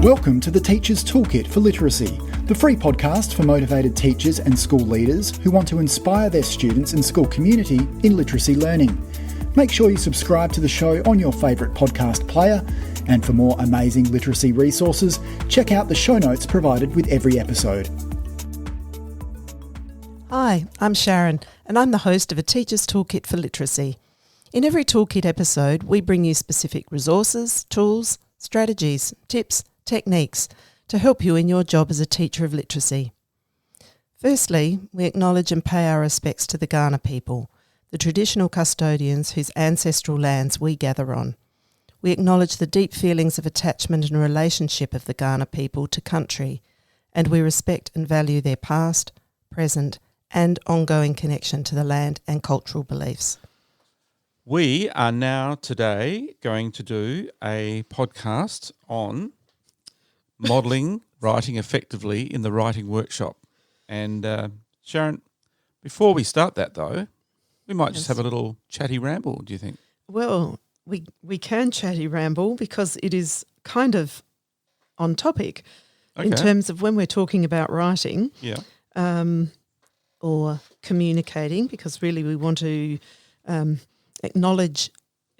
Welcome to the Teacher's Toolkit for Literacy, the free podcast for motivated teachers and school leaders who want to inspire their students and school community in literacy learning. Make sure you subscribe to the show on your favourite podcast player, and for more amazing literacy resources, check out the show notes provided with every episode. Hi, I'm Sharon, and I'm the host of a Teacher's Toolkit for Literacy. In every Toolkit episode, we bring you specific resources, tools, strategies, tips, techniques to help you in your job as a teacher of literacy. Firstly, we acknowledge and pay our respects to the Kaurna people, the traditional custodians whose ancestral lands we gather on. We acknowledge the deep feelings of attachment and relationship of the Kaurna people to country, and we respect and value their past, present, and ongoing connection to the land and cultural beliefs. We are now today going to do a podcast on modelling writing effectively in the writing workshop. And Sharon, before we start that though, we might just have a little chatty ramble, do you think? Well, we can chatty ramble because it is kind of on topic in terms of when we're talking about writing. Yeah. Or communicating, because really we want to acknowledge,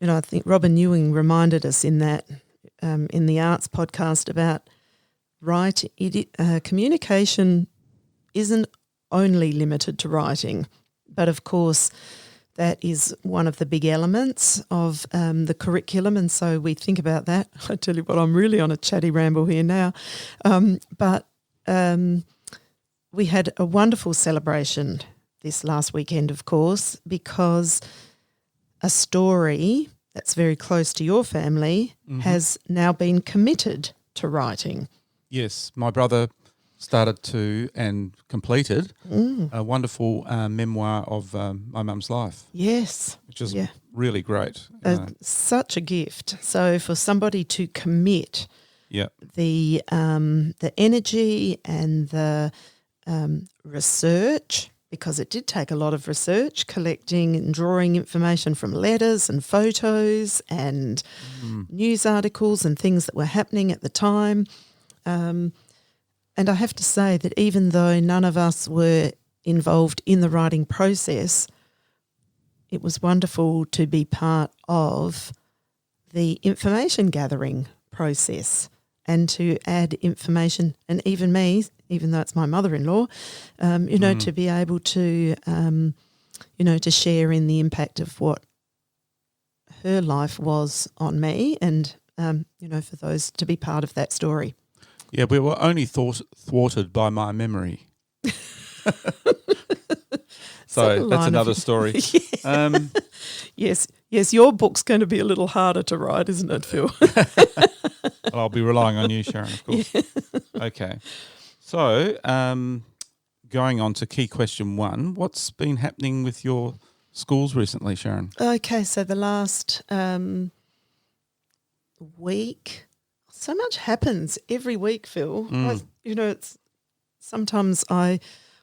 I think Robin Ewing reminded us in that, in the arts podcast about communication isn't only limited to writing, but of course that is one of the big elements of the curriculum, and so we think about that. I tell you what, I'm really on a chatty ramble here now. We had a wonderful celebration this last weekend, of course, because a story that's very close to your family has now been committed to writing. Yes, my brother started to and completed a wonderful memoir of my mum's life. Yes. Which is really great. Such a gift. So for somebody to commit the energy and the research, because it did take a lot of research, collecting and drawing information from letters and photos and news articles and things that were happening at the time. And I have to say that even though none of us were involved in the writing process, it was wonderful to be part of the information gathering process and to add information, and even me, even though it's my mother-in-law, to be able to, to share in the impact of what her life was on me and, for those to be part of that story. Yeah, we were only thwarted by my memory. So that's another story. Yes, your book's going to be a little harder to write, isn't it, Phil? Well, I'll be relying on you, Sharon, of course. Yeah. Okay. So going on to key question 1, what's been happening with your schools recently, Sharon? Okay, so the last week, so much happens every week, Phil. It's sometimes I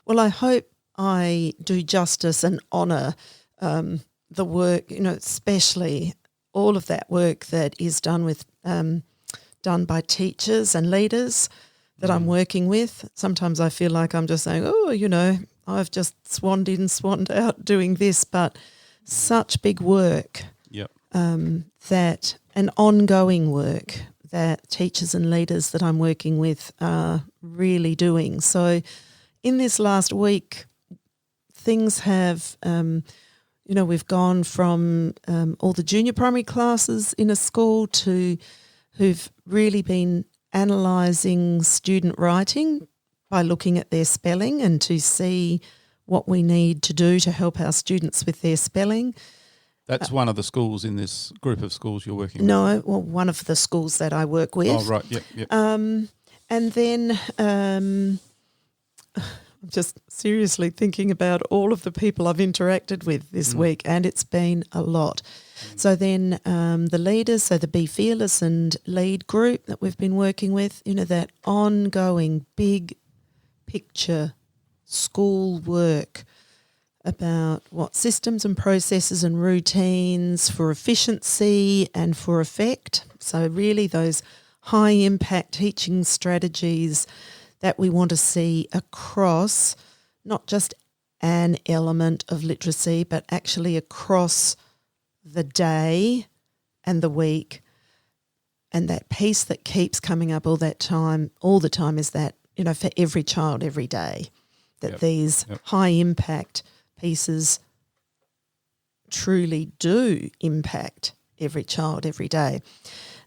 hope I do justice and honour the work, especially all of that work that is done by teachers and leaders that I'm working with. Sometimes I feel like I'm just saying, I've just swanned in, swanned out doing this, but such big work that and ongoing work that teachers and leaders that I'm working with are really doing. So in this last week, things have, we've gone from all the junior primary classes in a school to who've really been analysing student writing by looking at their spelling and to see what we need to do to help our students with their spelling. That's one of the schools in this group of schools you're working with? No, well, one of the schools that I work with. Oh, right, yep. And then I'm just seriously thinking about all of the people I've interacted with this week, and it's been a lot. So then the leaders, so the Be Fearless and Lead group that we've been working with, that ongoing big picture school work about what systems and processes and routines for efficiency and for effect. So really those high impact teaching strategies that we want to see across not just an element of literacy, but actually across the day and the week. And that piece that keeps coming up all the time is that, for every child, every day, that these high impact pieces truly do impact every child every day.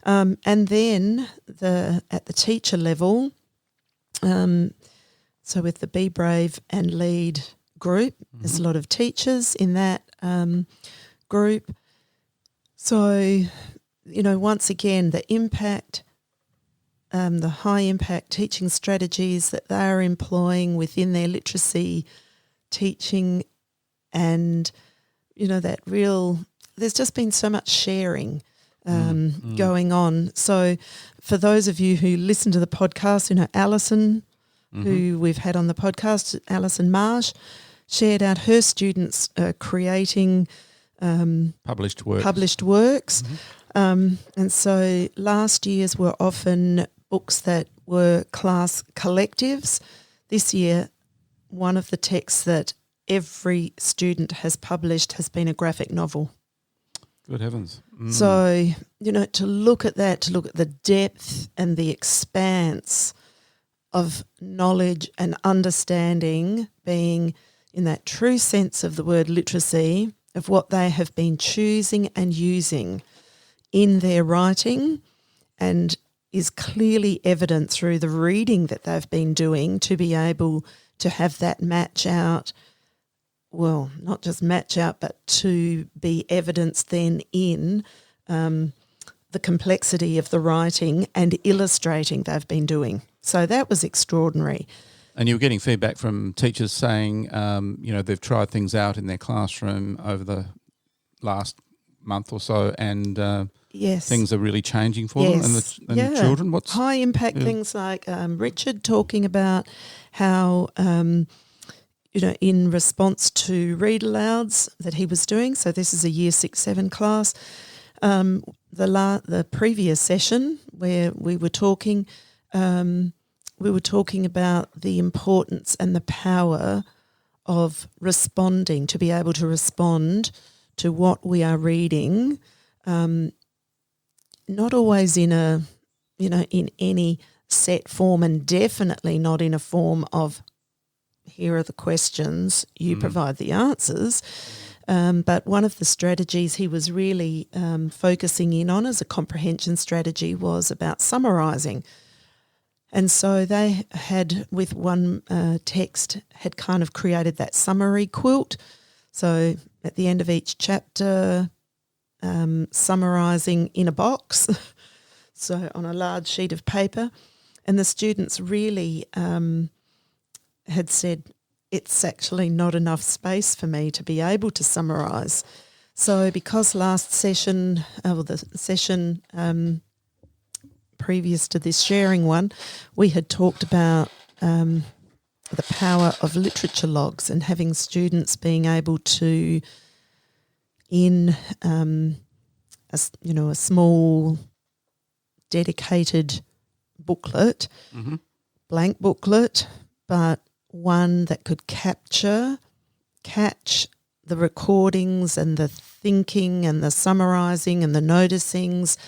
And then at the teacher level, so with the Be Brave and Lead group, there's a lot of teachers in that group. So, once again, the impact, the high impact teaching strategies that they are employing within their literacy teaching, and, there's just been so much sharing going on. So for those of you who listen to the podcast, Alison, who we've had on the podcast, Alison Marsh, shared out her students creating published works. And so last year's were often books that were class collectives. This year, one of the texts that every student has published has been a graphic novel. Good heavens. So, to look at that, to look at the depth and the expanse of knowledge and understanding being in that true sense of the word literacy, of what they have been choosing and using in their writing, and is clearly evident through the reading that they've been doing to be able to have that match out, well, not just match out, but to be evidence then in the complexity of the writing and illustrating they've been doing. So that was extraordinary. And you were getting feedback from teachers saying, they've tried things out in their classroom over the last month or so, and yes, things are really changing for them and the children. What's high impact things like Richard talking about how in response to read alouds that he was doing. So this is a year 6-7 class. The previous session where we were talking about the importance and the power of responding, to be able to respond to what we are reading, not always in in any set form, and definitely not in a form of, here are the questions, you provide the answers. But one of the strategies he was really focusing in on as a comprehension strategy was about summarising. And so they had, with one text, had kind of created that summary quilt. So at the end of each chapter, summarising in a box, so on a large sheet of paper. And the students really had said, it's actually not enough space for me to be able to summarise. So because last session, the session previous to this sharing one, we had talked about the power of literature logs and having students being able to, in a small dedicated booklet, blank booklet, but one that could catch the recordings and the thinking and the summarising and the noticings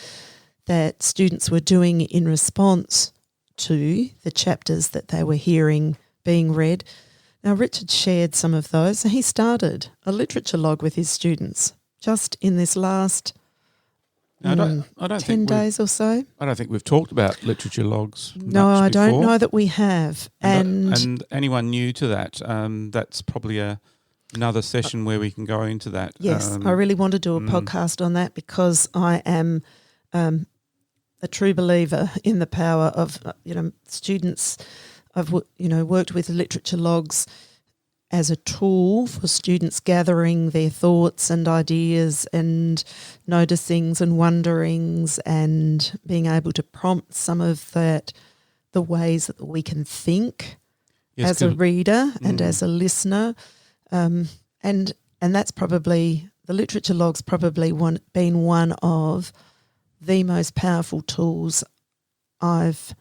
that students were doing in response to the chapters that they were hearing being read. Now, Richard shared some of those. He started a literature log with his students just in this last 10 days or so. I don't think we've talked about literature logs No, much I don't before. know that we have. And anyone new to that, that's probably another session where we can go into that. Yes, I really want to do a podcast on that because I am a true believer in the power of, students. I've, worked with literature logs as a tool for students gathering their thoughts and ideas and noticings and wonderings and being able to prompt some of that, the ways that we can think as a reader and as a listener. And that's probably, the literature log's probably been one of the most powerful tools I've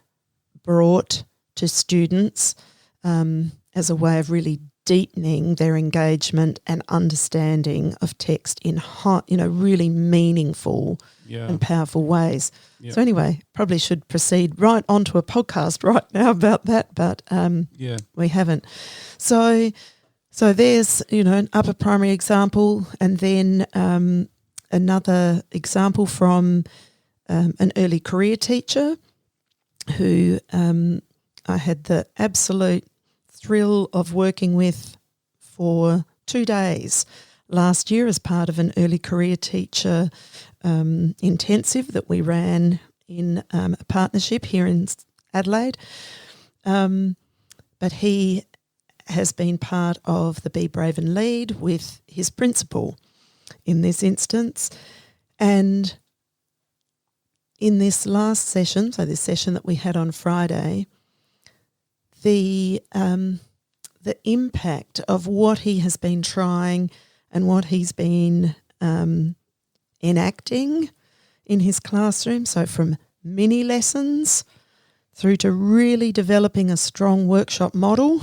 brought to students as a way of really deepening their engagement and understanding of text in really meaningful and powerful ways. Yeah. So anyway, probably should proceed right onto a podcast right now about that, but we haven't. So there's, an upper primary example, and then another example from an early career teacher who I had the absolute thrill of working with for 2 days last year as part of an early career teacher intensive that we ran in a partnership here in Adelaide. But he has been part of the Be Brave and Lead with his principal in this instance. And in this last session, so this session that we had on Friday, the impact of what he has been trying and what he's been enacting in his classroom, so from mini lessons through to really developing a strong workshop model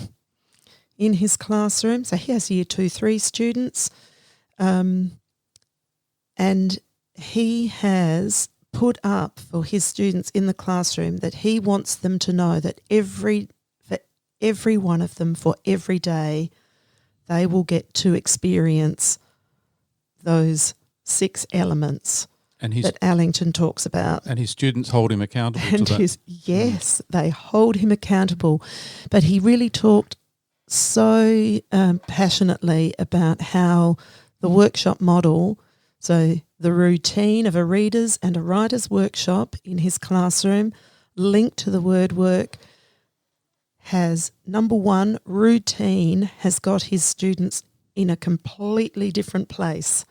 in his classroom. So he has year 2-3 students, and he has put up for his students in the classroom that he wants them to know that for every one of them, for every day, they will get to experience those 6 elements that Allington talks about. And his students hold him accountable to that. Yes, they hold him accountable. But he really talked so passionately about how the workshop model, so the routine of a reader's and a writer's workshop in his classroom linked to the word work, has, number one, routine has got his students in a completely different place.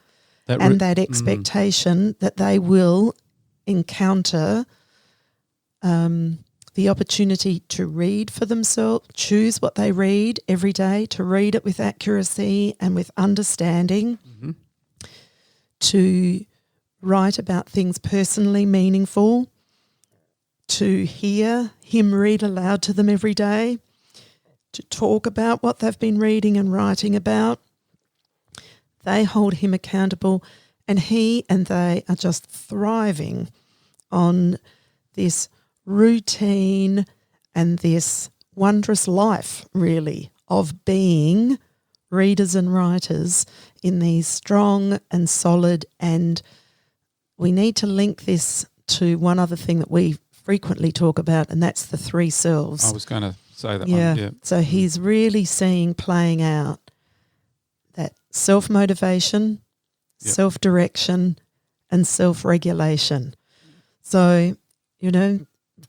That expectation that they will encounter the opportunity to read for themselves, choose what they read every day, to read it with accuracy and with understanding, to write about things personally meaningful, to hear him read aloud to them every day, to talk about what they've been reading and writing about. They hold him accountable, and he and they are just thriving on this routine and this wondrous life, really, of being readers and writers in these strong and solid, and we need to link this to one other thing that we frequently talk about, and that's the 3 selves. I was going to say that one. Yeah. So he's really seeing playing out that self-motivation, self-direction, and self-regulation. So,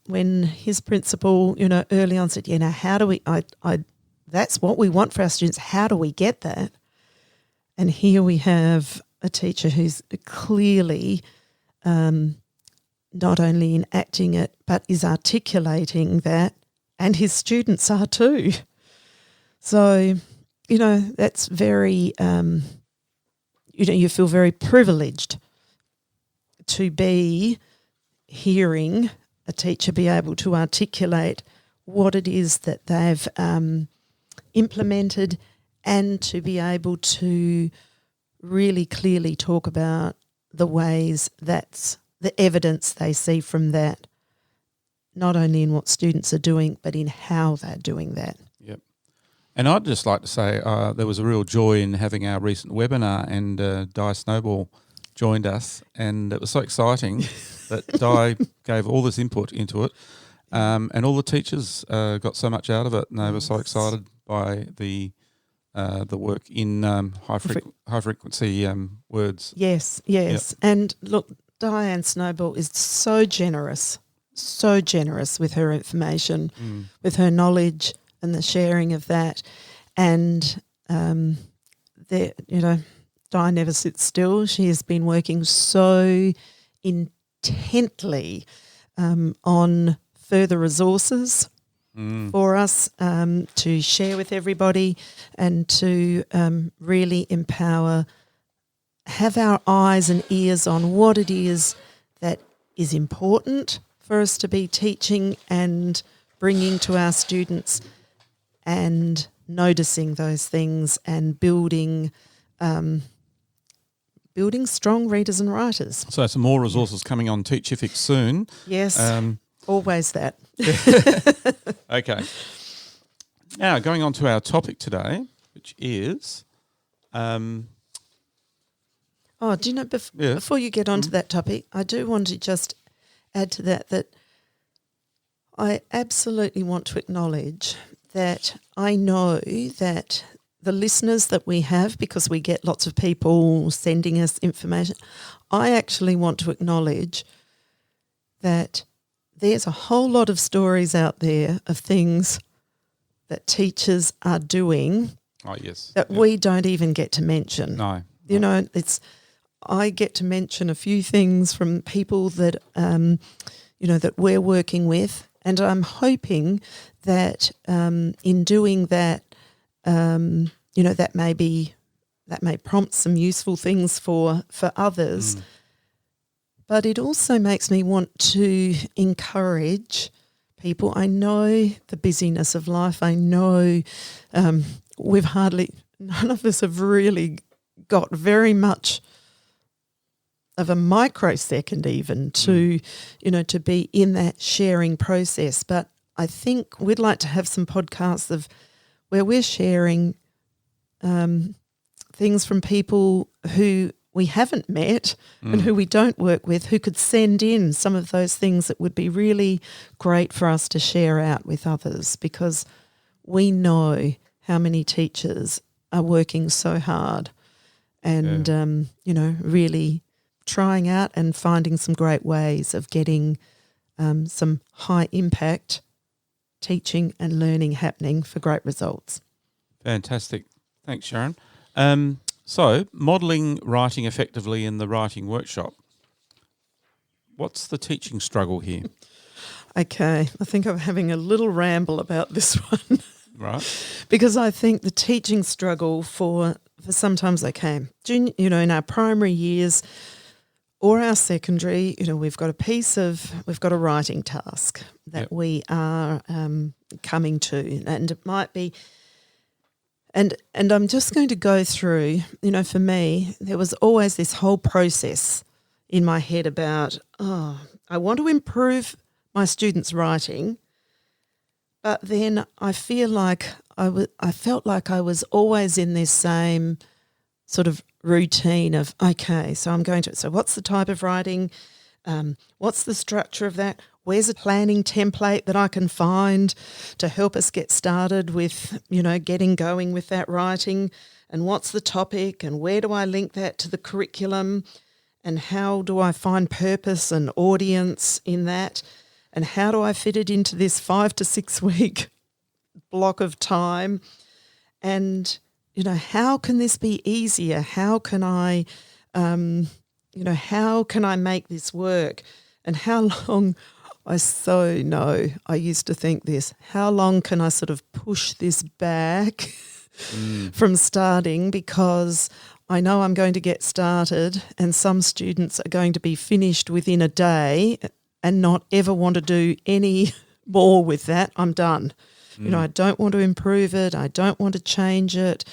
when his principal, early on said, how do we, that's what we want for our students. How do we get that? And here we have a teacher who's clearly not only enacting it, but is articulating that, and his students are too. So, that's very, you feel very privileged to be hearing a teacher be able to articulate what it is that they've implemented, and to be able to really clearly talk about the ways that's the evidence they see from that, not only in what students are doing, but in how they're doing that. Yep. And I'd just like to say there was a real joy in having our recent webinar, and Di Snowball joined us, and it was so exciting that Di gave all this input into it, and all the teachers got so much out of it, and they were so excited by the work in high frequency words. Yes. Yep. And look, Diane Snowball is so generous with her information, with her knowledge and the sharing of that. And, Di never sits still. She has been working so intently on further resources for us to share with everybody, and to really empower, have our eyes and ears on what it is that is important for us to be teaching and bringing to our students and noticing those things and building strong readers and writers. So some more resources coming on Teachific soon. Yes, always that. Okay. Now, going on to our topic today, which is... do you know, before you get onto that topic, I do want to just add to that I absolutely want to acknowledge that I know that the listeners that we have, because we get lots of people sending us information, I actually want to acknowledge that there's a whole lot of stories out there of things that teachers are doing that we don't even get to mention. No. You know, I get to mention a few things from people that, that we're working with, and I'm hoping that in doing that, that may prompt some useful things for others. But it also makes me want to encourage people. I know the busyness of life. I know none of us have really got very much of a microsecond even to be in that sharing process. But I think we'd like to have some podcasts of where we're sharing things from people who we haven't met and who we don't work with, who could send in some of those things that would be really great for us to share out with others, because we know how many teachers are working so hard and, really trying out and finding some great ways of getting some high impact teaching and learning happening for great results. Fantastic. Thanks, Sharon. So, modelling writing effectively in the writing workshop. What's the teaching struggle here? Okay, I think I'm having a little ramble about this one. Right. Because I think the teaching struggle for sometimes, in our primary years or our secondary, we've got a writing task that we are coming to, and it might be. And I'm just going to go through, for me, there was always this whole process in my head about, I want to improve my students' writing, but then I feel like I felt like I was always in this same sort of routine of, okay, so what's the type of writing? What's the structure of that? Where's a planning template that I can find to help us get started with, getting going with that writing? And what's the topic? And where do I link that to the curriculum? And how do I find purpose and audience in that? And how do I fit it into this 5 to 6 week block of time? And, how can this be easier? How can I, how can I make this work? And how long... I used to think this, how long can I sort of push this back from starting, because I know I'm going to get started and some students are going to be finished within a day and not ever want to do any more with that. I'm done. I don't want to improve it. I don't want to change it.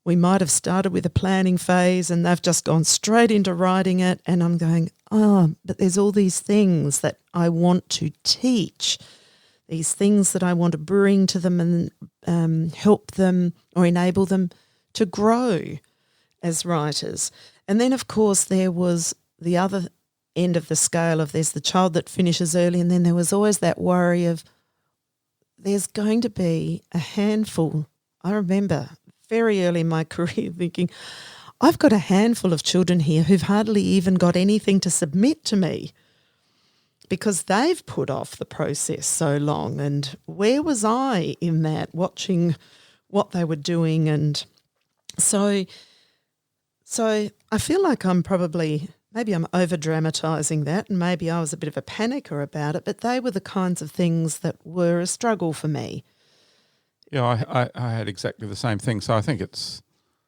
We might have started with a planning phase and they've just gone straight into writing it, and I'm going, but there's all these things that I want to teach, these things that I want to bring to them and help them or enable them to grow as writers. And then, of course, there was the other end of the scale of there's the child that finishes early, and then there was always that worry of there's going to be a handful. I remember very early in my career thinking, I've got a handful of children here who've hardly even got anything to submit to me because they've put off the process so long. And where was I in that, watching what they were doing? And so I feel like maybe I'm over-dramatising that, and maybe I was a bit of a panicker about it, but they were the kinds of things that were a struggle for me. Yeah, I had exactly the same thing. So I think it's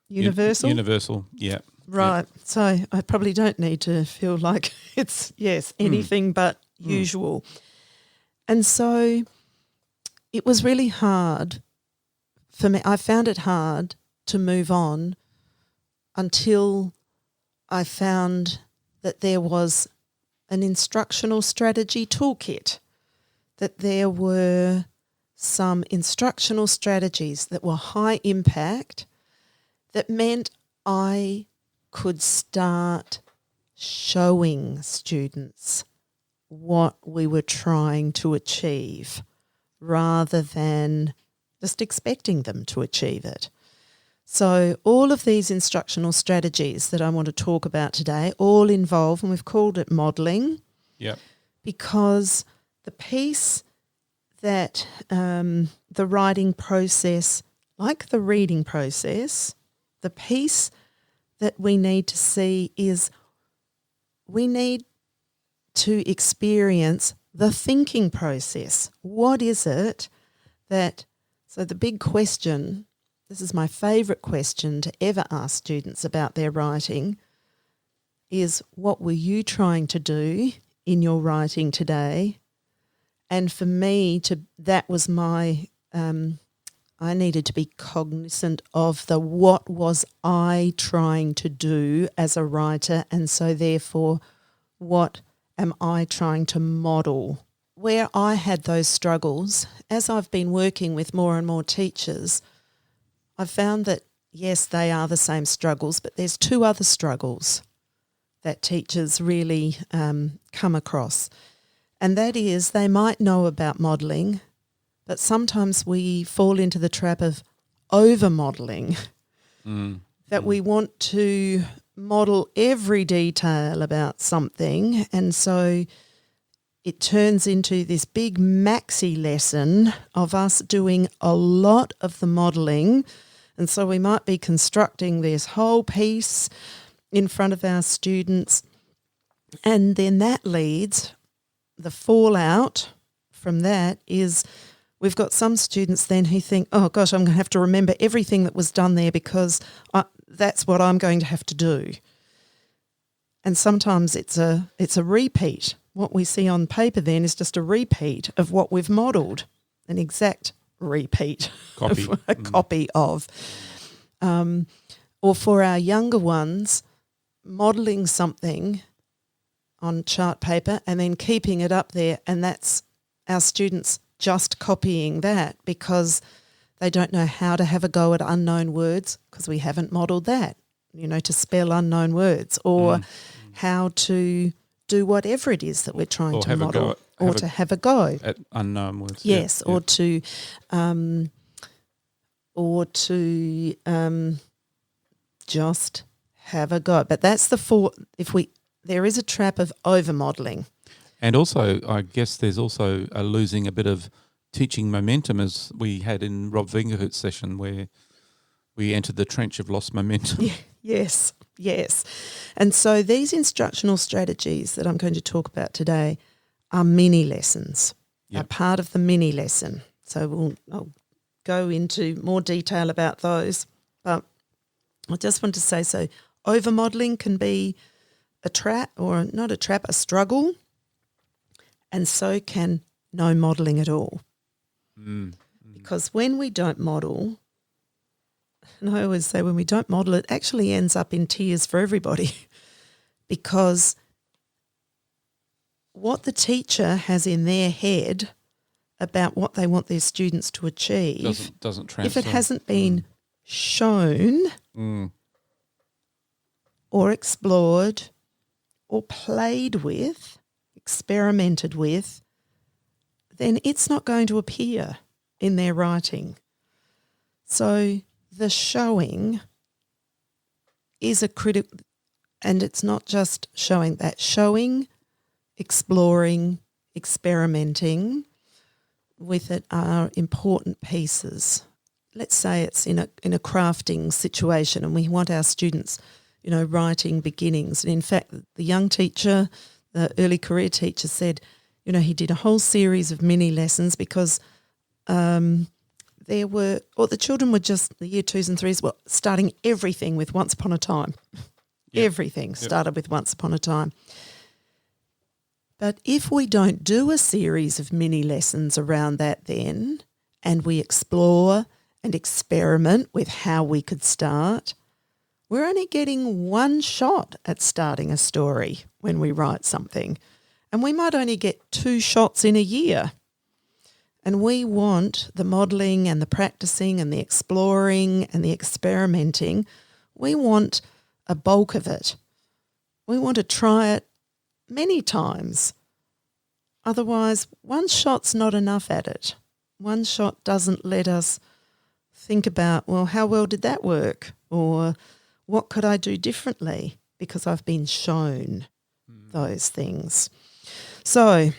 universal. Universal, yeah. Right. Yeah. So I probably don't need to feel like it's anything but usual. And so it was really hard for me. I found it hard to move on until I found that there was an instructional strategy toolkit, that there were some instructional strategies that were high impact that meant I could start showing students what we were trying to achieve rather than just expecting them to achieve it. So all of these instructional strategies that I want to talk about today all involve, and we've called it modelling, because the piece that the writing process, like the reading process, the piece that we need to see is we need to experience the thinking process. What is it that, so the big question, this is my favourite question to ever ask students about their writing, is what were you trying to do in your writing today? And for me, that was my, I needed to be cognizant of the what was I trying to do as a writer, and so therefore what am I trying to model? Where I had those struggles, as I've been working with more and more teachers, I've found that, yes, they are the same struggles, but there's two other struggles that teachers really come across. And that is they might know about modelling, but sometimes we fall into the trap of over-modelling, that we want to model every detail about something, and so it turns into this big maxi lesson of us doing a lot of the modelling. And so we might be constructing this whole piece in front of our students, and then that leads, the fallout from that is we've got some students then who think, oh gosh, I'm going to have to remember everything that was done there because that's what I'm going to have to do. And sometimes it's a repeat. What we see on paper then is just a repeat of what we've modelled, an exact repeat, copy of. Or for our younger ones, modelling something on chart paper and then keeping it up there, and that's our students just copying that because they don't know how to have a go at unknown words because we haven't modelled that, to spell unknown words, or how to do whatever it is that we're trying to model, or to have a go at unknown words. Yes, or to just have a go. But that's there is a trap of over modelling. And also, I guess there's also a losing a bit of teaching momentum, as we had in Rob Vingerhoot's session where we entered the trench of lost momentum. Yes. And so these instructional strategies that I'm going to talk about today are mini lessons, are part of the mini lesson. So I'll go into more detail about those. But I just want to say, so over-modelling can be a trap, or not a trap, a struggle, and so can no modelling at all. Because when we don't model, and I always say when we don't model, it actually ends up in tears for everybody because what the teacher has in their head about what they want their students to achieve doesn't transfer. If it hasn't been shown or explored or played with, experimented with, then it's not going to appear in their writing. So the showing is a critical, and it's not just showing that. Showing, exploring, experimenting with it are important pieces. Let's say it's in a crafting situation and we want our students, writing beginnings. And in fact, the young teacher, the early career teacher said, he did a whole series of mini lessons because the children were just, the year 2s and 3s were starting everything with once upon a time. Everything started with once upon a time. But if we don't do a series of mini lessons around that then, and we explore and experiment with how we could start, we're only getting one shot at starting a story when we write something. And we might only get 2 shots in a year. And we want the modelling and the practicing and the exploring and the experimenting. We want a bulk of it. We want to try it many times. Otherwise, one shot's not enough at it. One shot doesn't let us think about, well, how well did that work? Or what could I do differently? Because I've been shown those things. So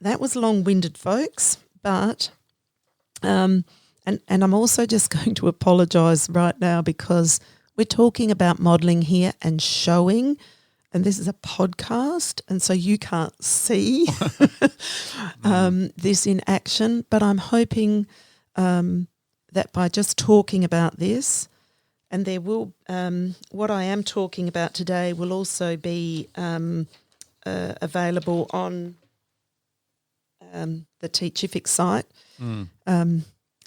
that was long-winded, folks, but and I'm also just going to apologise right now because we're talking about modelling here and showing, and this is a podcast, and so you can't see this in action. But I'm hoping that by just talking about this, and there will what I am talking about today will also be available on the Teachific site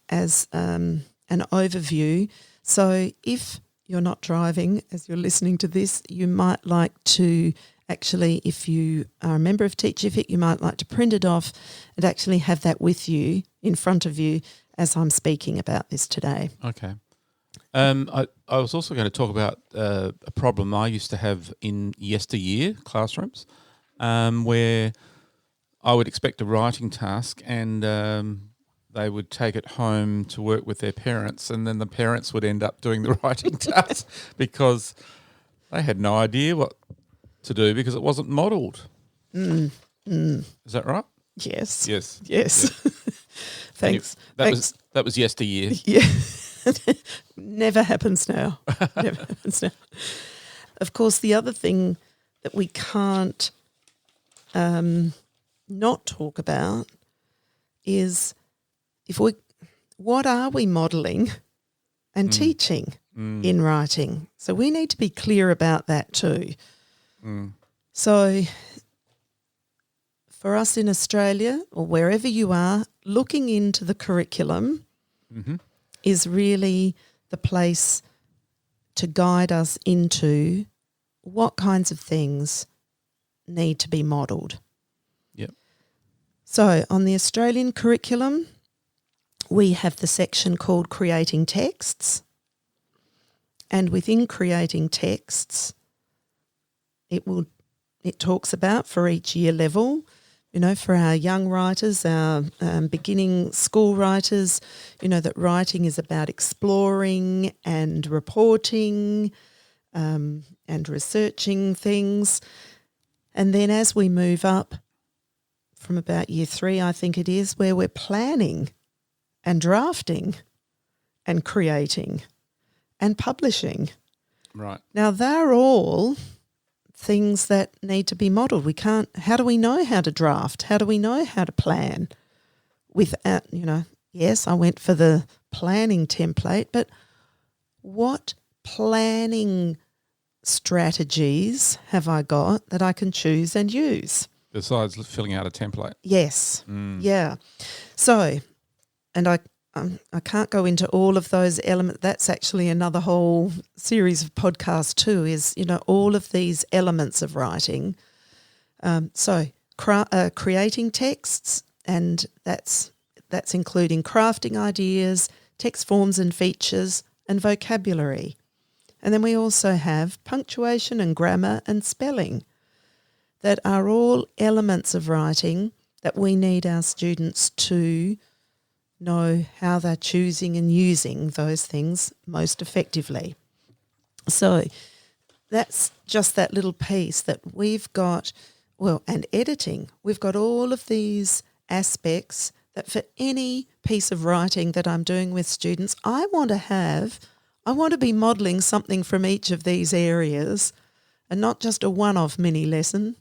as an overview. So if you're not driving as you're listening to this, you might like to actually, if you are a member of Teachific, you might like to print it off and actually have that with you in front of you as I'm speaking about this today. Okay. I was also going to talk about a problem I used to have in yesteryear classrooms where I would expect a writing task and they would take it home to work with their parents, and then the parents would end up doing the writing task because they had no idea what to do because it wasn't modelled. Is that right? Yes. Yes. Yes. Thanks. That was yesteryear. Yeah. Never happens now. Never happens now. Of course, the other thing that we can't not talk about is what are we modelling and teaching in writing? So we need to be clear about that too. So for us in Australia or wherever you are, looking into the curriculum is really the place to guide us into what kinds of things need to be modelled. Yep. So on the Australian curriculum, we have the section called Creating Texts. And within Creating Texts, it talks about for each year level, you know, for our young writers, our beginning school writers, you know, that writing is about exploring and reporting and researching things. And then as we move up from about year 3, I think it is, where we're planning and drafting and creating and publishing. Right. Now, they're all things that need to be modelled. How do we know how to draft? How do we know how to plan? Without, you know, yes, I went for the planning template, but what planning strategies have I got that I can choose and use? Besides filling out a template. Yes. Yeah. So, and I can't go into all of those elements. That's actually another whole series of podcasts too, is, you know, all of these elements of writing. So creating texts, and that's including crafting ideas, text forms and features, and vocabulary. And then we also have punctuation and grammar and spelling that are all elements of writing that we need our students to know how they're choosing and using those things most effectively. So that's just that little piece that we've got, and editing. We've got all of these aspects that for any piece of writing that I'm doing with students, I want to be modelling something from each of these areas, and not just a one-off mini lesson,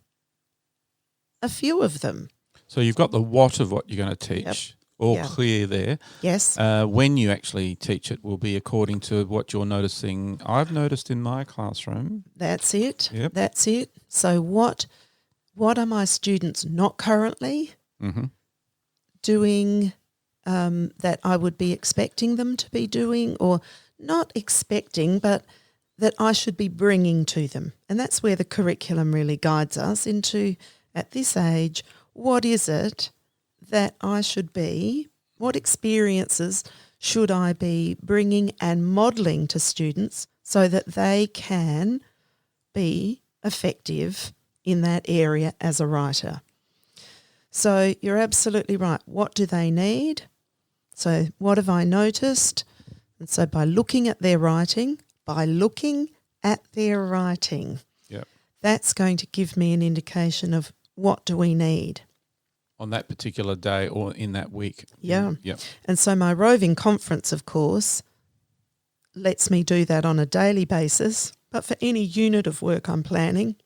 a few of them. So you've got the what of what you're going to teach. Yep. All clear there. Yes. When you actually teach it will be according to what you're noticing. I've noticed in my classroom. That's it. Yep. That's it. So what what are my students not currently Mm-hmm. doing that I would be expecting them to be doing, or not expecting, but that I should be bringing to them. And that's where the curriculum really guides us into, at this age, what is it that I should be, what experiences should I be bringing and modelling to students so that they can be effective in that area as a writer. So you're absolutely right. What do they need? So what have I noticed? And so by looking at their writing, Yep. that's going to give me an indication of what do we need. On that particular day or in that week. Yeah. Yep. And so my roving conference, of course, lets me do that on a daily basis. But for any unit of work I'm planning,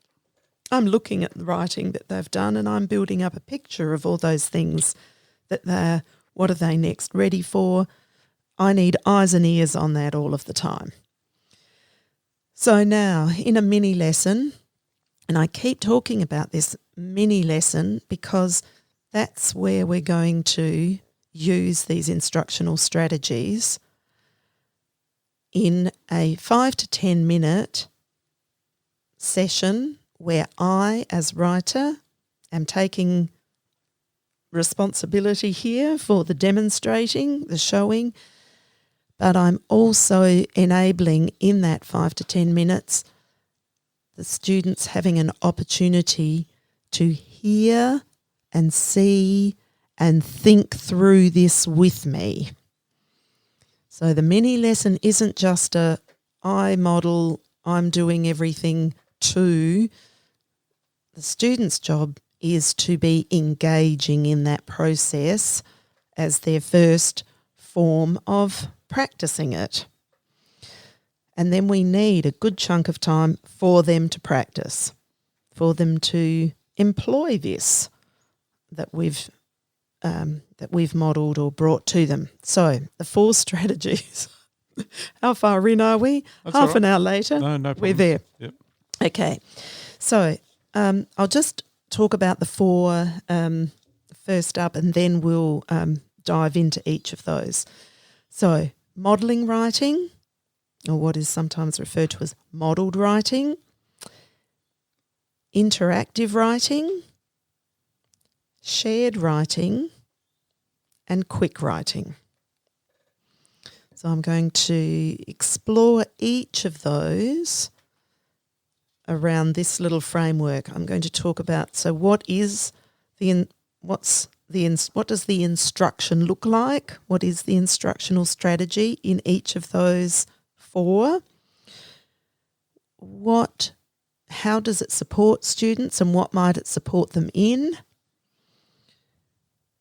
I'm looking at the writing that they've done and I'm building up a picture of all those things that what are they next ready for? I need eyes and ears on that all of the time. So now in a mini lesson, and I keep talking about this mini lesson because that's where we're going to use these instructional strategies in a 5 to 10 minute session where I, as writer, am taking responsibility here for the demonstrating, the showing, but I'm also enabling in that 5 to 10 minutes the students having an opportunity to hear and see and think through this with me. So the mini lesson isn't just I model, I'm doing everything to. The student's job is to be engaging in that process as their first form of practicing it. And then we need a good chunk of time for them to practice, for them to employ this that we've modelled or brought to them. So the 4 strategies. How far in are we? That's Half all right. an hour later. No problem. We're there. Yep. Okay. So I'll just talk about the 4 first up and then we'll dive into each of those. So modelling writing, or what is sometimes referred to as modelled writing, interactive writing, shared writing, and quick writing. So I'm going to explore each of those around this little framework. I'm going to talk about, so what does the instruction look like? What is the instructional strategy in each of those 4? How does it support students and what might it support them in?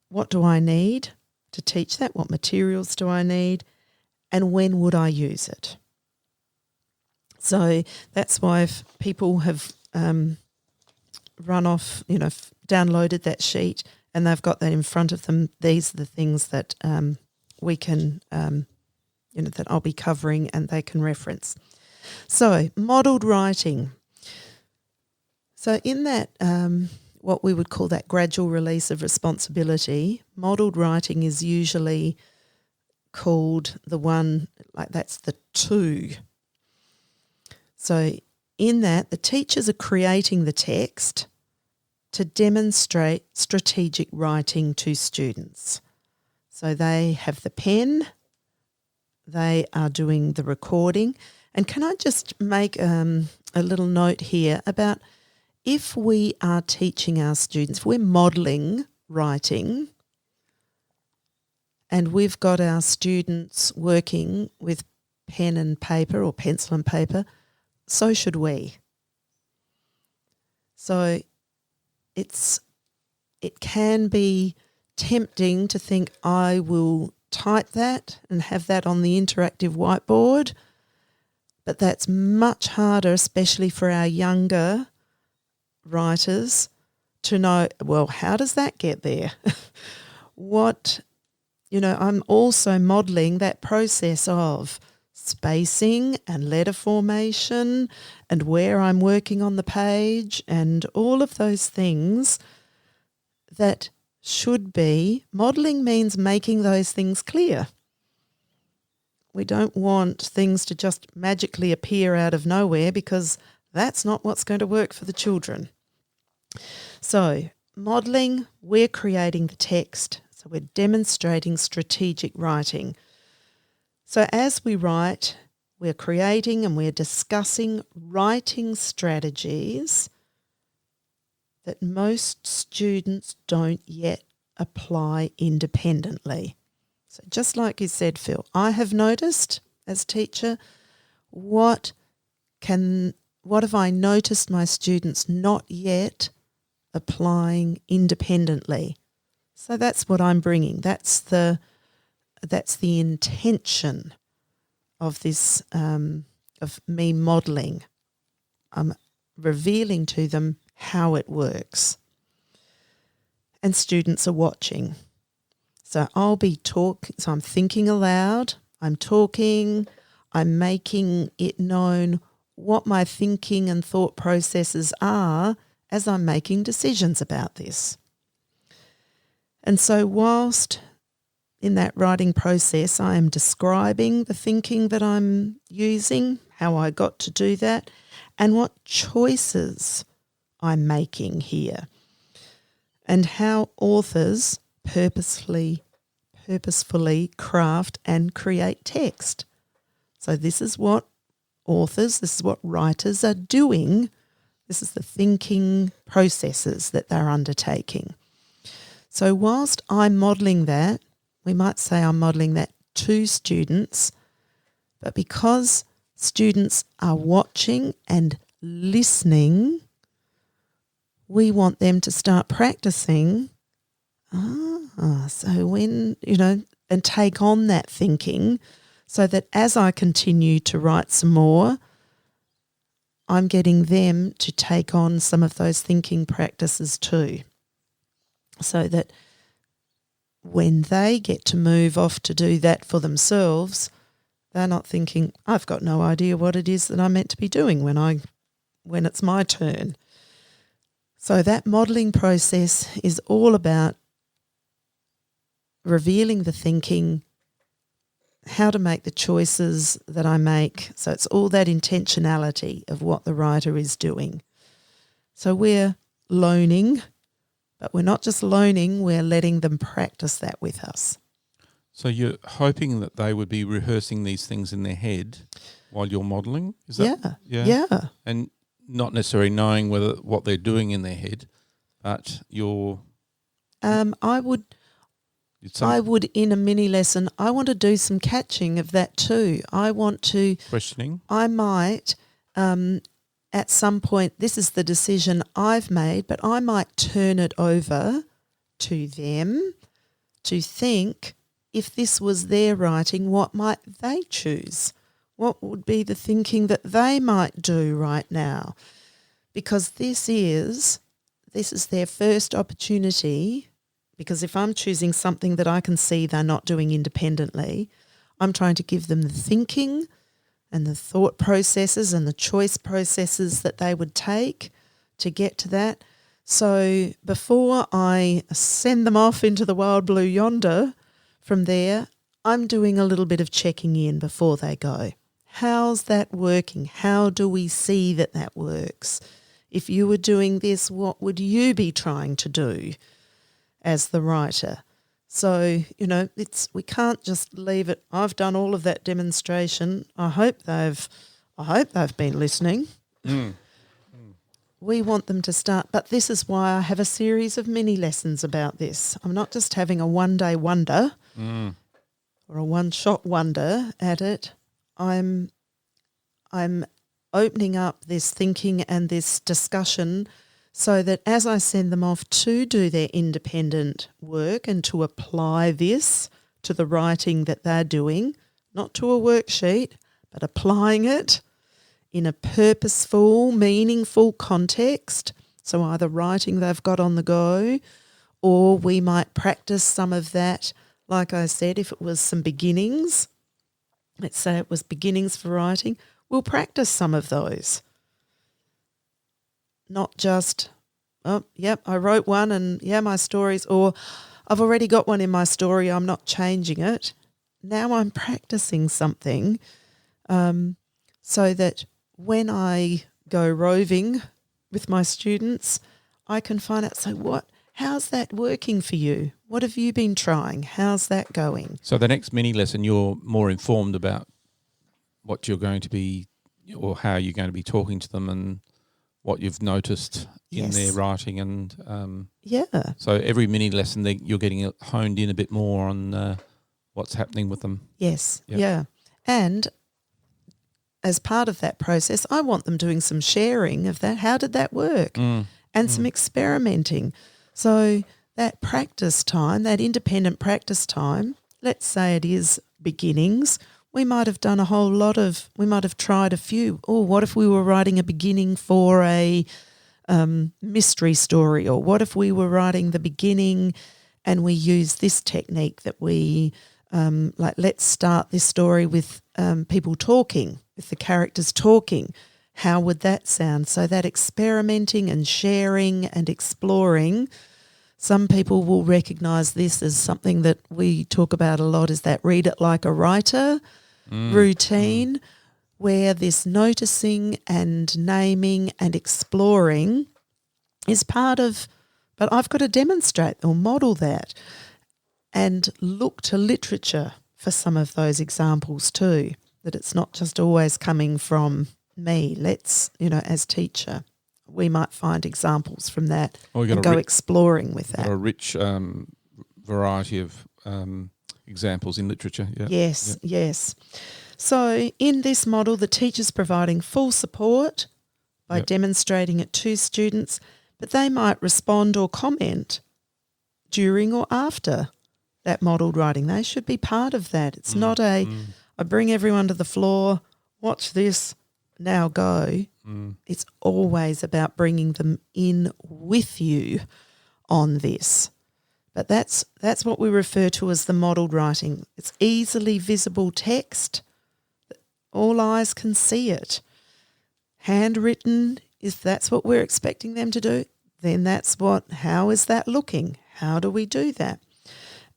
What do I need to teach that? What materials do I need? And when would I use it? So that's why if people have run off, downloaded that sheet and they've got that in front of them, these are the things that we can, that I'll be covering and they can reference. So modelled writing. So in that, what we would call that gradual release of responsibility, modelled writing is usually called the one, like that's the 2. So in that, the teachers are creating the text to demonstrate strategic writing to students. So they have the pen, they are doing the recording. And can I just make a little note here about if we are teaching our students, if we're modelling writing and we've got our students working with pen and paper or pencil and paper, so should we. So it can be tempting to think I will type that and have that on the interactive whiteboard, but that's much harder, especially for our younger writers, to know, well, how does that get there? I'm also modelling that process of spacing and letter formation and where I'm working on the page and all of those things that should be. Modelling means making those things clear. We don't want things to just magically appear out of nowhere, because that's not what's going to work for the children. So modelling, we're creating the text. So we're demonstrating strategic writing. So as we write, we're creating and we're discussing writing strategies that most students don't yet apply independently. So just like you said, Phil, I have noticed as teacher, what have I noticed my students not yet applying independently? So that's what I'm bringing. That's the intention of this, of me modelling. I'm revealing to them how it works. And students are watching. So I'll be talking, so I'm thinking aloud, I'm talking, I'm making it known what my thinking and thought processes are as I'm making decisions about this. And so whilst in that writing process I am describing the thinking that I'm using, how I got to do that, and what choices I'm making here, and how authors purposefully craft and create text. So this is what authors, this is what writers are doing. This is the thinking processes that they're undertaking. So whilst I'm modelling that, we might say I'm modelling that to students, but because students are watching and listening, we want them to start practicing. So when, and take on that thinking, so that as I continue to write some more, I'm getting them to take on some of those thinking practices too. So that when they get to move off to do that for themselves, they're not thinking, I've got no idea what it is that I'm meant to be doing when it's my turn. So that modelling process is all about revealing the thinking, how to make the choices that I make. So it's all that intentionality of what the writer is doing. So we're loaning, but we're not just loaning, we're letting them practice that with us. So you're hoping that they would be rehearsing these things in their head while you're modelling? Is that, yeah. And not necessarily knowing what they're doing in their head, but you're... I would in a mini lesson, I want to do some catching of that too. I want to... Questioning? I might, at some point, this is the decision I've made, but I might turn it over to them to think, if this was their writing, what might they choose? What would be the thinking that they might do right now? Because this is their first opportunity. Because if I'm choosing something that I can see they're not doing independently, I'm trying to give them the thinking and the thought processes and the choice processes that they would take to get to that. So before I send them off into the wild blue yonder, from there, I'm doing a little bit of checking in before they go. How's that working? How do we see that works? If you were doing this, what would you be trying to do as the writer? So, we can't just leave it. I've done all of that demonstration. I hope they've been listening. We want them to start, but this is why I have a series of mini lessons about this. I'm not just having a one-day wonder or a one-shot wonder at it. I'm opening up this thinking and this discussion so that as I send them off to do their independent work and to apply this to the writing that they're doing, not to a worksheet, but applying it in a purposeful, meaningful context. So either writing they've got on the go, or we might practice some of that, like I said, if it was some beginnings, let's say it was beginnings for writing, we'll practice some of those. Not just, oh, yep, I wrote one and, yeah, my story's, or I've already got one in my story, I'm not changing it. Now I'm practicing something so that when I go roving with my students, I can find out, so how's that working for you? What have you been trying? How's that going? So the next mini lesson, you're more informed about what you're going to be, or how you're going to be talking to them, and what you've noticed in their writing. And so every mini lesson, you're getting honed in a bit more on what's happening with them. Yes, yeah. And as part of that process, I want them doing some sharing of that. How did that work? And some experimenting. So that practice time, that independent practice time, let's say it is beginnings, we might have done we might have tried a few. Oh, what if we were writing a beginning for a mystery story? Or what if we were writing the beginning and we use this technique that we, let's start this story with people talking, with the characters talking. How would that sound? So that experimenting and sharing and exploring, some people will recognise this as something that we talk about a lot, is that read it like a writer routine, where this noticing and naming and exploring is part of, but I've got to demonstrate or model that and look to literature for some of those examples too, that it's not just always coming from me. Let's, as teacher, we might find examples from that and go exploring with that. A rich variety of examples in literature. Yeah. Yes. So in this model, the teacher's providing full support by demonstrating it to students, but they might respond or comment during or after that modelled writing. They should be part of that. It's not I bring everyone to the floor, watch this, now go. It's always about bringing them in with you on this. But that's what we refer to as the modelled writing. It's easily visible text. All eyes can see it. Handwritten, if that's what we're expecting them to do, then how is that looking? How do we do that?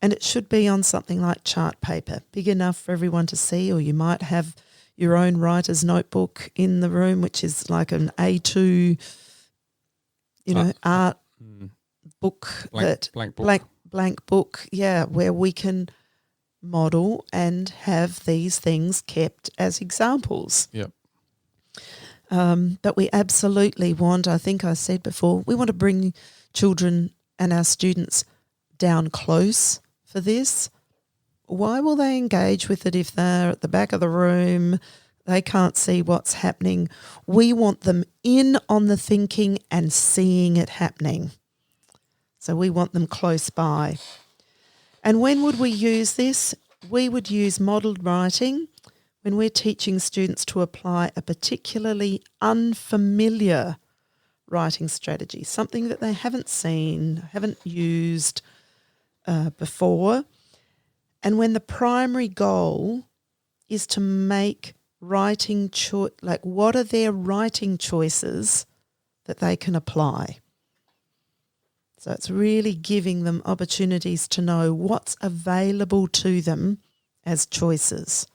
And it should be on something like chart paper, big enough for everyone to see, or you might have your own writer's notebook in the room, which is like an A2, art book, blank book, where we can model and have these things kept as examples. Yep. But we absolutely want, I think I said before, we want to bring children and our students down close for this. Why will they engage with it if they're at the back of the room, they can't see what's happening? We want them in on the thinking and seeing it happening. So we want them close by. And when would we use this? We would use modelled writing when we're teaching students to apply a particularly unfamiliar writing strategy, something that they haven't seen, haven't used before. And when the primary goal is to make writing what are their writing choices that they can apply. So it's really giving them opportunities to know what's available to them as choices,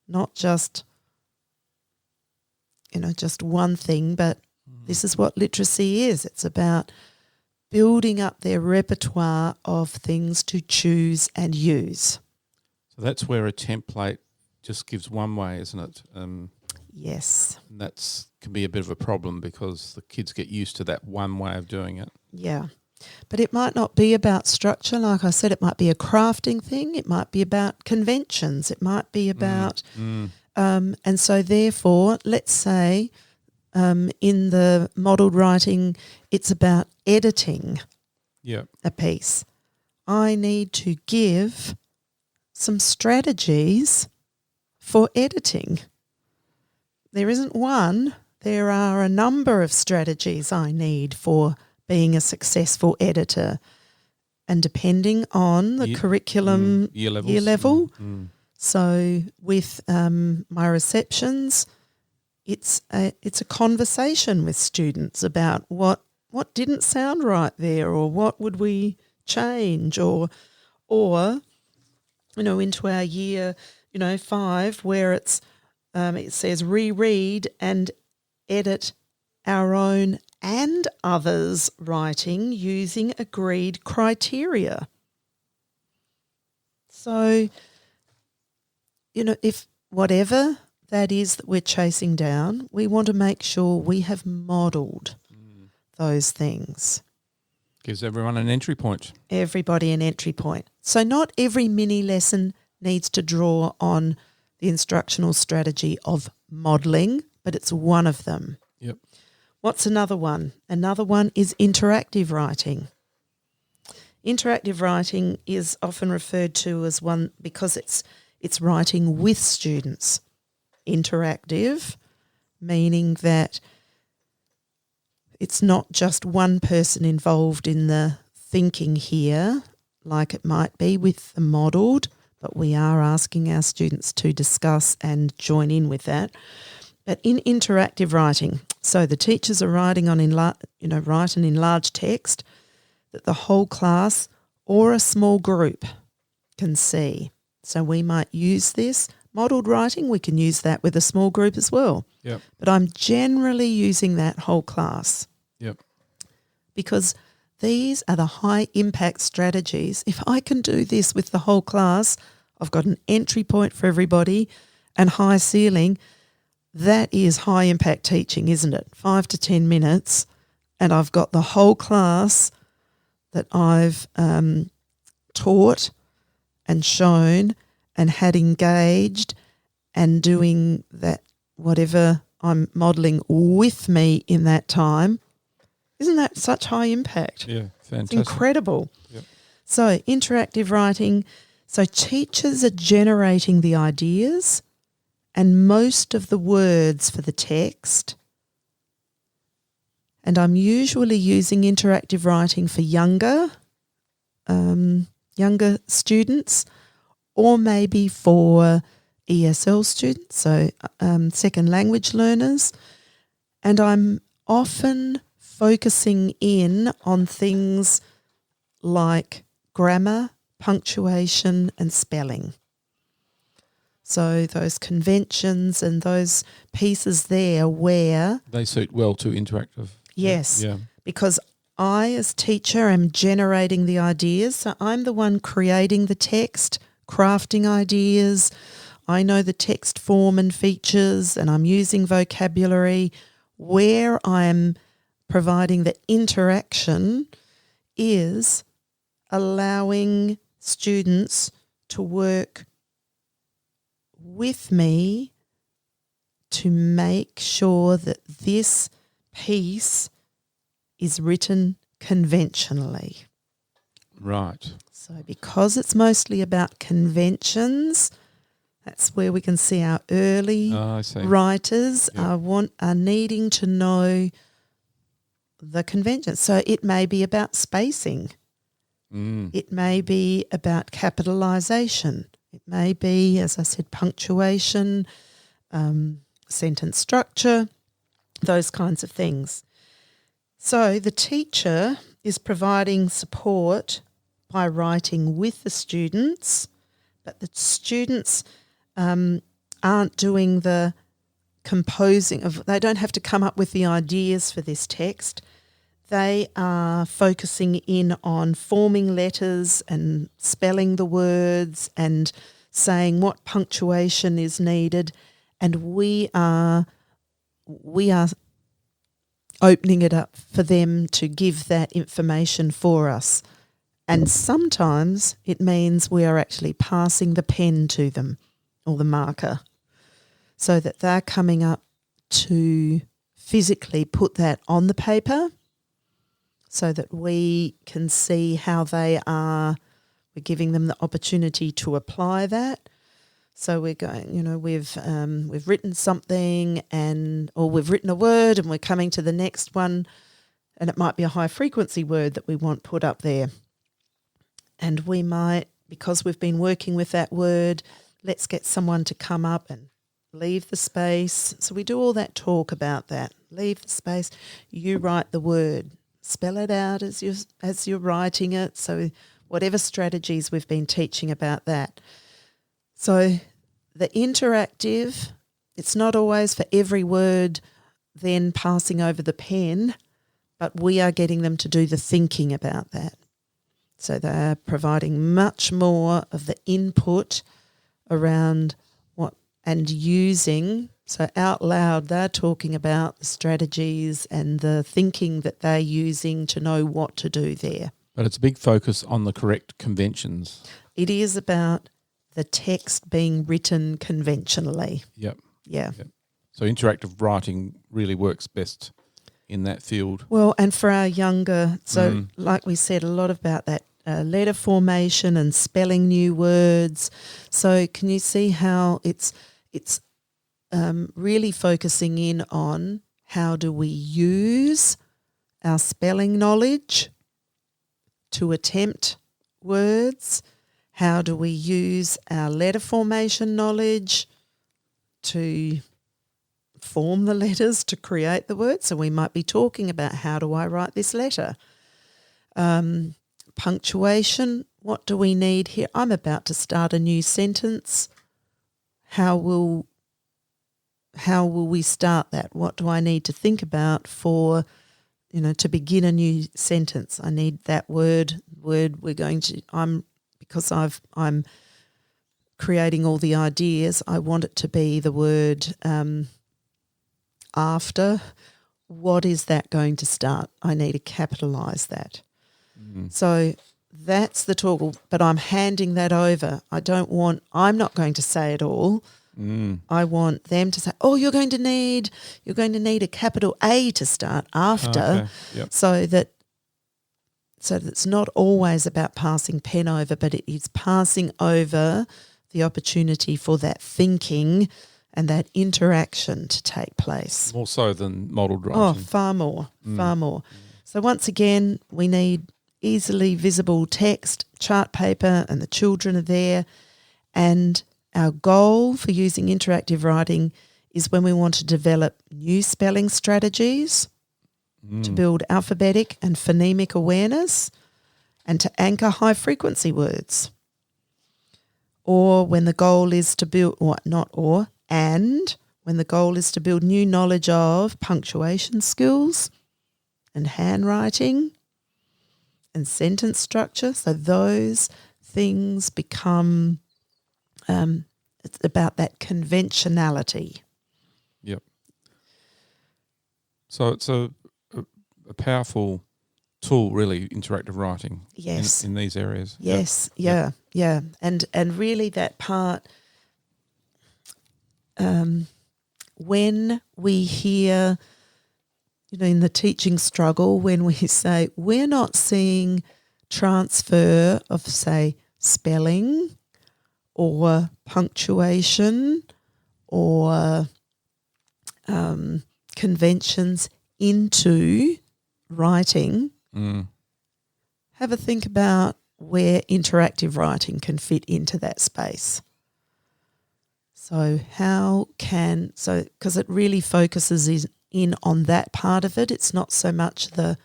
not just, just one thing, but this is what literacy is. It's about building up their repertoire of things to choose and use. So that's where a template just gives one way, isn't it? Yes. And that can be a bit of a problem because the kids get used to that one way of doing it. Yeah. But it might not be about structure. Like I said, it might be a crafting thing. It might be about conventions. It might be about and so therefore, let's say in the modelled writing, it's about editing a piece. I need to give some strategies for editing. There isn't one. There are a number of strategies I need for being a successful editor. And depending on the curriculum year level, So with my receptions, it's a conversation with students about what didn't sound right there, or what would we change, or into our year 5, where it says reread and edit our own and others' writing using agreed criteria. So, if whatever that is that we're chasing down, we want to make sure we have modelled those things. Gives everyone an entry point. Everybody an entry point. So not every mini lesson needs to draw on the instructional strategy of modelling, but it's one of them. Yep. What's another one? Another one is interactive writing. Interactive writing is often referred to as one because it's writing with students. Interactive, meaning that it's not just one person involved in the thinking here, like it might be with the modelled, but we are asking our students to discuss and join in with that. But in interactive writing, so the teachers are writing on write an enlarged text that the whole class or a small group can see. So we might use this. Modelled writing, we can use that with a small group as well. Yep. But I'm generally using that whole class. Yep. Because these are the high impact strategies. If I can do this with the whole class, I've got an entry point for everybody and high ceiling. That is high impact teaching, isn't it? 5 to 10 minutes and I've got the whole class that I've taught and shown and had engaged and doing that, whatever I'm modelling with me in that time. Isn't that such high impact? Yeah, fantastic. It's incredible. Yep. So interactive writing, so teachers are generating the ideas and most of the words for the text. And I'm usually using interactive writing for younger students, or maybe for ESL students, so second language learners. And I'm often focusing in on things like grammar, punctuation and spelling. So those conventions and those pieces there where... They suit well to interactive. Yes, Yeah. because I as teacher am generating the ideas. So I'm the one creating the text, crafting ideas. I know the text form and features and I'm using vocabulary. Where I'm providing the interaction is allowing students to work with me to make sure that this piece is written conventionally. Right. So because it's mostly about conventions, that's where we can see our early writers are needing to know the conventions. So it may be about spacing. It may be about capitalisation. It may be, as I said, punctuation, sentence structure, those kinds of things. So the teacher is providing support by writing with the students, but the students aren't doing the composing of, they don't have to come up with the ideas for this text. They are focusing in on forming letters and spelling the words and saying what punctuation is needed, and we are opening it up for them to give that information for us. And sometimes it means we are actually passing the pen to them or the marker so that they're coming up to physically put that on the paper so that we can see how they are. We're giving them the opportunity to apply that. So we're going, we've written something or we've written a word and we're coming to the next one, and it might be a high frequency word that we want put up there. And we might, because we've been working with that word, let's get someone to come up and leave the space. So we do all that talk about that. Leave the space. You write the word. Spell it out as you're writing it. So whatever strategies we've been teaching about that. So the interactive, it's not always for every word then passing over the pen, but we are getting them to do the thinking about that. So they're providing much more of the input around what and using. So out loud, they're talking about the strategies and the thinking that they're using to know what to do there. But it's a big focus on the correct conventions. It is about the text being written conventionally. Yep. Yeah. Yep. So interactive writing really works best in that field. Well, and for our younger, so like we said, a lot about that letter formation and spelling new words. So can you see how it's really focusing in on how do we use our spelling knowledge to attempt words? How do we use our letter formation knowledge to form the letters to create the words? So we might be talking about how do I write this letter? Punctuation, what do we need here? I'm about to start a new sentence. How will we start that? What do I need to think about for, to begin a new sentence? I need that word we're going to, because I'm creating all the ideas, I want it to be the word after. What is that going to start? I need to capitalise that. So that's the talk, but I'm handing that over. I'm not going to say it all. I want them to say, oh, you're going to need a capital A to start after. Okay. Yep. So that it's not always about passing pen over, but it is passing over the opportunity for that thinking and that interaction to take place. More so than modelled writing. Oh, far more. So once again, we need easily visible text, chart paper, and the children are there. And our goal for using interactive writing is when we want to develop new spelling strategies to build alphabetic and phonemic awareness and to anchor high-frequency words. Or when the goal is to build, and when the goal is to build new knowledge of punctuation skills and handwriting and sentence structure. So those things become, it's about that conventionality. Yep. So it's a powerful tool, really, interactive writing. Yes. In these areas. Yes. Yep. Yeah. And really that part, when we hear, in the teaching struggle, when we say we're not seeing transfer of, say, spelling or punctuation or conventions into writing, have a think about where interactive writing can fit into that space. So because it really focuses in on that part of it. It's not so much the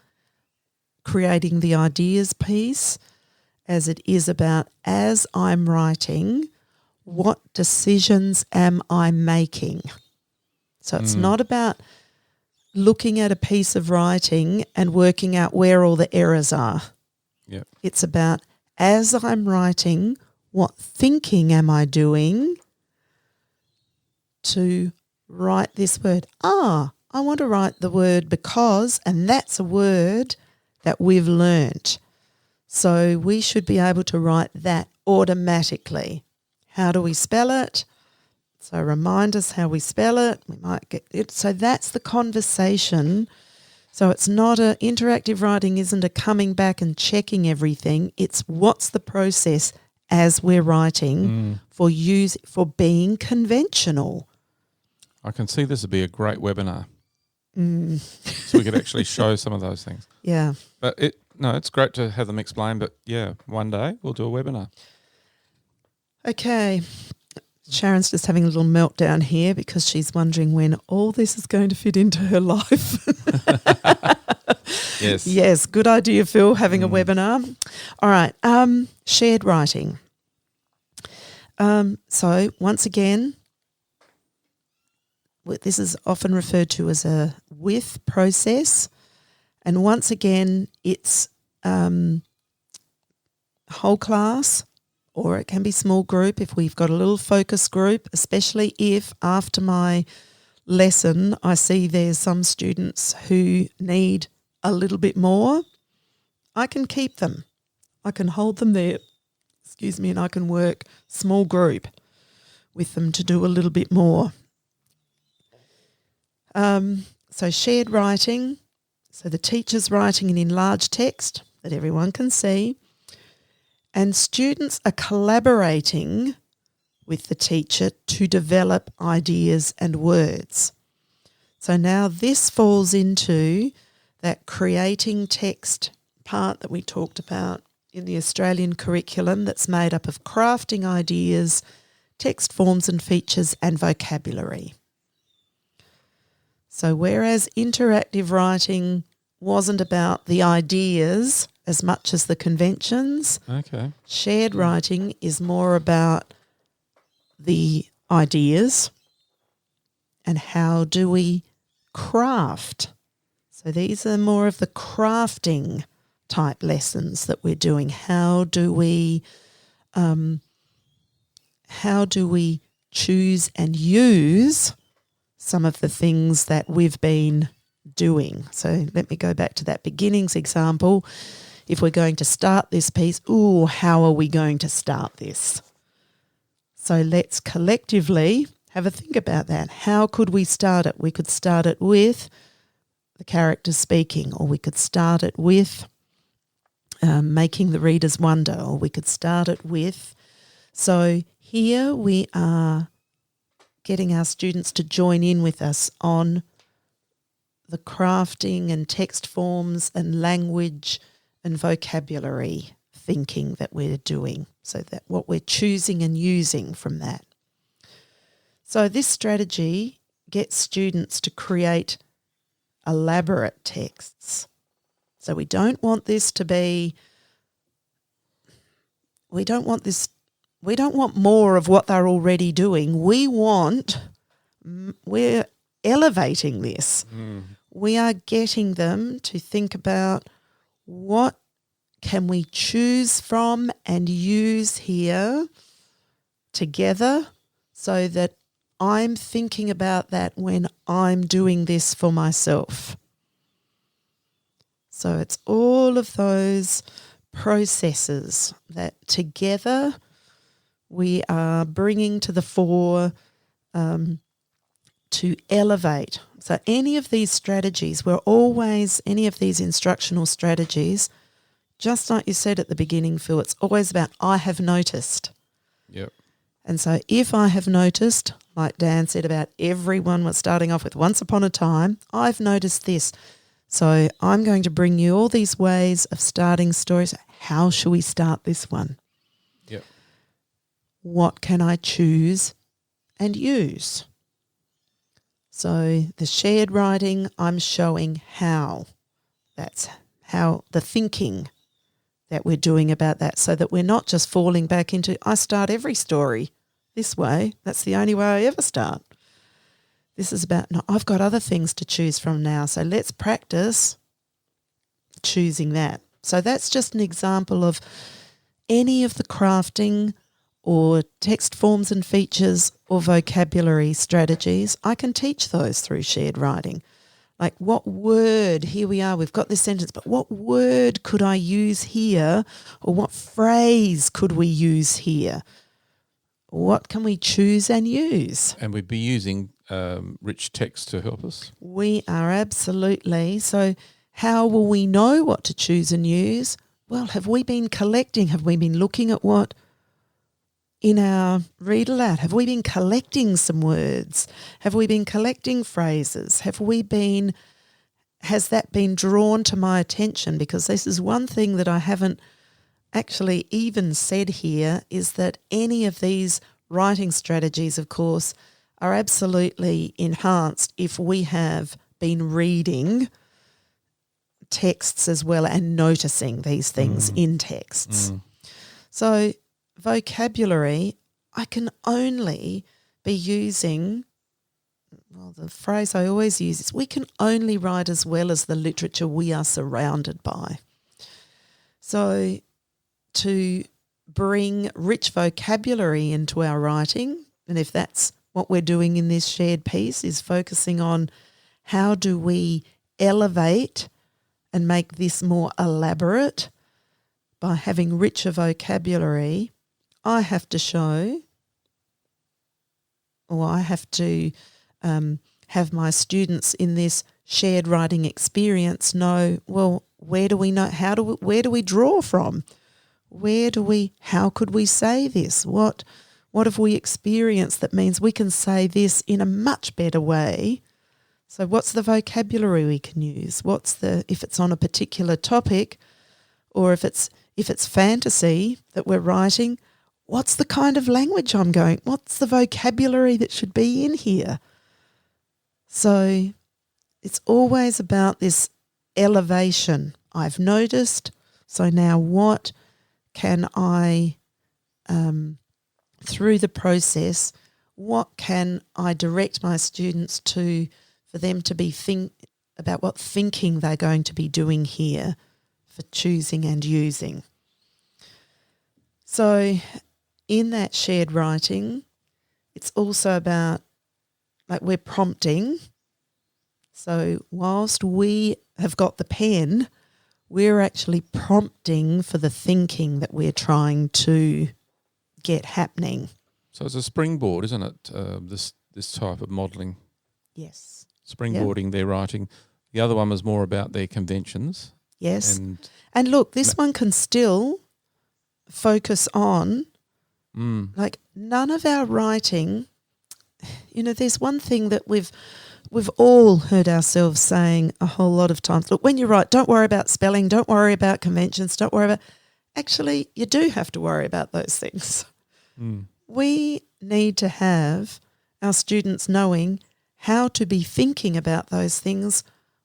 creating the ideas piece as it is about, as I'm writing, what decisions am I making? So it's not about looking at a piece of writing and working out where all the errors are. Yep. It's about, as I'm writing, what thinking am I doing to write this word? I want to write the word because, and that's a word that we've learnt. So we should be able to write that automatically. How do we spell it? So remind us how we spell it. We might get it. So that's the conversation. So it's not interactive writing isn't a coming back and checking everything. It's what's the process as we're writing for being conventional. I can see this would be a great webinar. So we could actually show some of those things. Yeah. But it's great to have them explain, but yeah, one day we'll do a webinar. Okay. Sharon's just having a little meltdown here because she's wondering when all this is going to fit into her life. Yes. Yes, good idea, Phil, having a webinar. All right, shared writing. So once again, this is often referred to as a with process. And once again, it's whole class, or it can be small group if we've got a little focus group, especially if after my lesson I see there's some students who need a little bit more. I can keep them. I can hold them there, and I can work small group with them to do a little bit more. So shared writing, so the teacher's writing in enlarged text that everyone can see, and students are collaborating with the teacher to develop ideas and words. So now this falls into that creating text part that we talked about in the Australian curriculum that's made up of crafting ideas, text forms and features, and vocabulary. So whereas interactive writing wasn't about the ideas as much as the conventions, Okay. shared writing is more about the ideas and how do we craft. So these are more of the crafting type lessons that we're doing. How do we choose and use some of the things that we've been doing? So let me go back to that beginnings example. If we're going to start this piece, how are we going to start this? So let's collectively have a think about that. How could we start it? We could start it with the character speaking, or we could start it with making the readers wonder, or we could start it with. So here we are getting our students to join in with us on the crafting and text forms and language and vocabulary thinking that we're doing, so that what we're choosing and using from that. So this strategy gets students to create elaborate texts. So we don't want more of what they're already doing. We're elevating this. We are getting them to think about what can we choose from and use here together, so that I'm thinking about that when I'm doing this for myself. So it's all of those processes that together we are bringing to the fore to elevate. So any of these strategies, any of these instructional strategies, just like you said at the beginning, Phil, it's always about I have noticed. Yep. And so if I have noticed, like Dan said about everyone was starting off with once upon a time, I've noticed this. So I'm going to bring you all these ways of starting stories. How shall we start this one? Yep. What can I choose and use? So the shared writing, I'm showing how. That's how the thinking that we're doing about that, so that we're not just falling back into, I start every story this way. That's the only way I ever start. This is about, no, I've got other things to choose from now. So let's practice choosing that. So that's just an example of any of the crafting or text forms and features or vocabulary strategies. I can teach those through shared writing. Like what word, here we are, we've got this sentence, but what word could I use here, or what phrase could we use here? What can we choose and use? And we'd be using rich text to help us. We are absolutely. So how will we know what to choose and use? Well, have we been collecting? Have we been looking at what in our read aloud? Have we been collecting some words? Have we been collecting phrases? Has that been drawn to my attention? Because this is one thing that I haven't actually even said here, is that any of these writing strategies, of course, are absolutely enhanced if we have been reading texts as well and noticing these things in texts. So vocabulary, I can only be using, well, the phrase I always use is, we can only write as well as the literature we are surrounded by. So to bring rich vocabulary into our writing, and if that's what we're doing in this shared piece, is focusing on how do we elevate and make this more elaborate by having richer vocabulary, I have to show, or I have to have my students in this shared writing experience know, well, where do we know, where do we draw from? How could we say this? What have we experienced that means we can say this in a much better way? So what's the vocabulary we can use? If it's on a particular topic, or if it's fantasy that we're writing, what's the kind of language what's the vocabulary that should be in here? So it's always about this elevation. I've noticed, so now what can I, through the process, what can I direct my students to for them to be about what thinking they're going to be doing here for choosing and using. So in that shared writing, it's also about, like, we're prompting. So whilst we have got the pen, we're actually prompting for the thinking that we're trying to get happening. So it's a springboard, isn't it? This type of modelling. Yes. Springboarding their writing. The other one was more about their conventions. Yes. And look, this one can still focus on, like, none of our writing, there's one thing that we've all heard ourselves saying a whole lot of times. Look, when you write, don't worry about spelling, don't worry about conventions, don't worry about... Actually, you do have to worry about those things. We need to have our students knowing how to be thinking about those things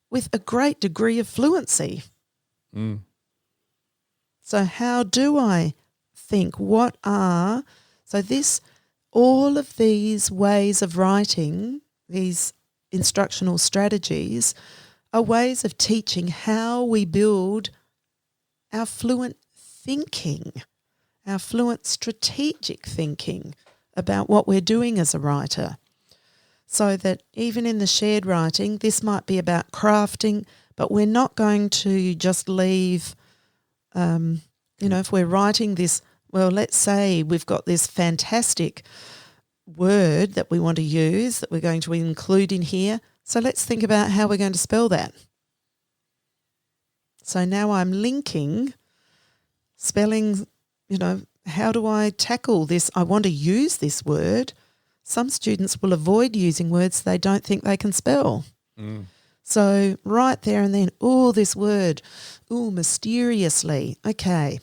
with a great degree of fluency. So how do I think? All of these ways of writing, these instructional strategies, are ways of teaching how we build our fluent thinking, our fluent strategic thinking about what we're doing as a writer. So that even in the shared writing, this might be about crafting, but we're not going to just leave, if we're writing this, well, let's say we've got this fantastic word that we want to use that we're going to include in here. So let's think about how we're going to spell that. So now I'm linking spelling, how do I tackle this? I want to use this word. Some students will avoid using words they don't think they can spell. So right there and then, this word, mysteriously. Okay,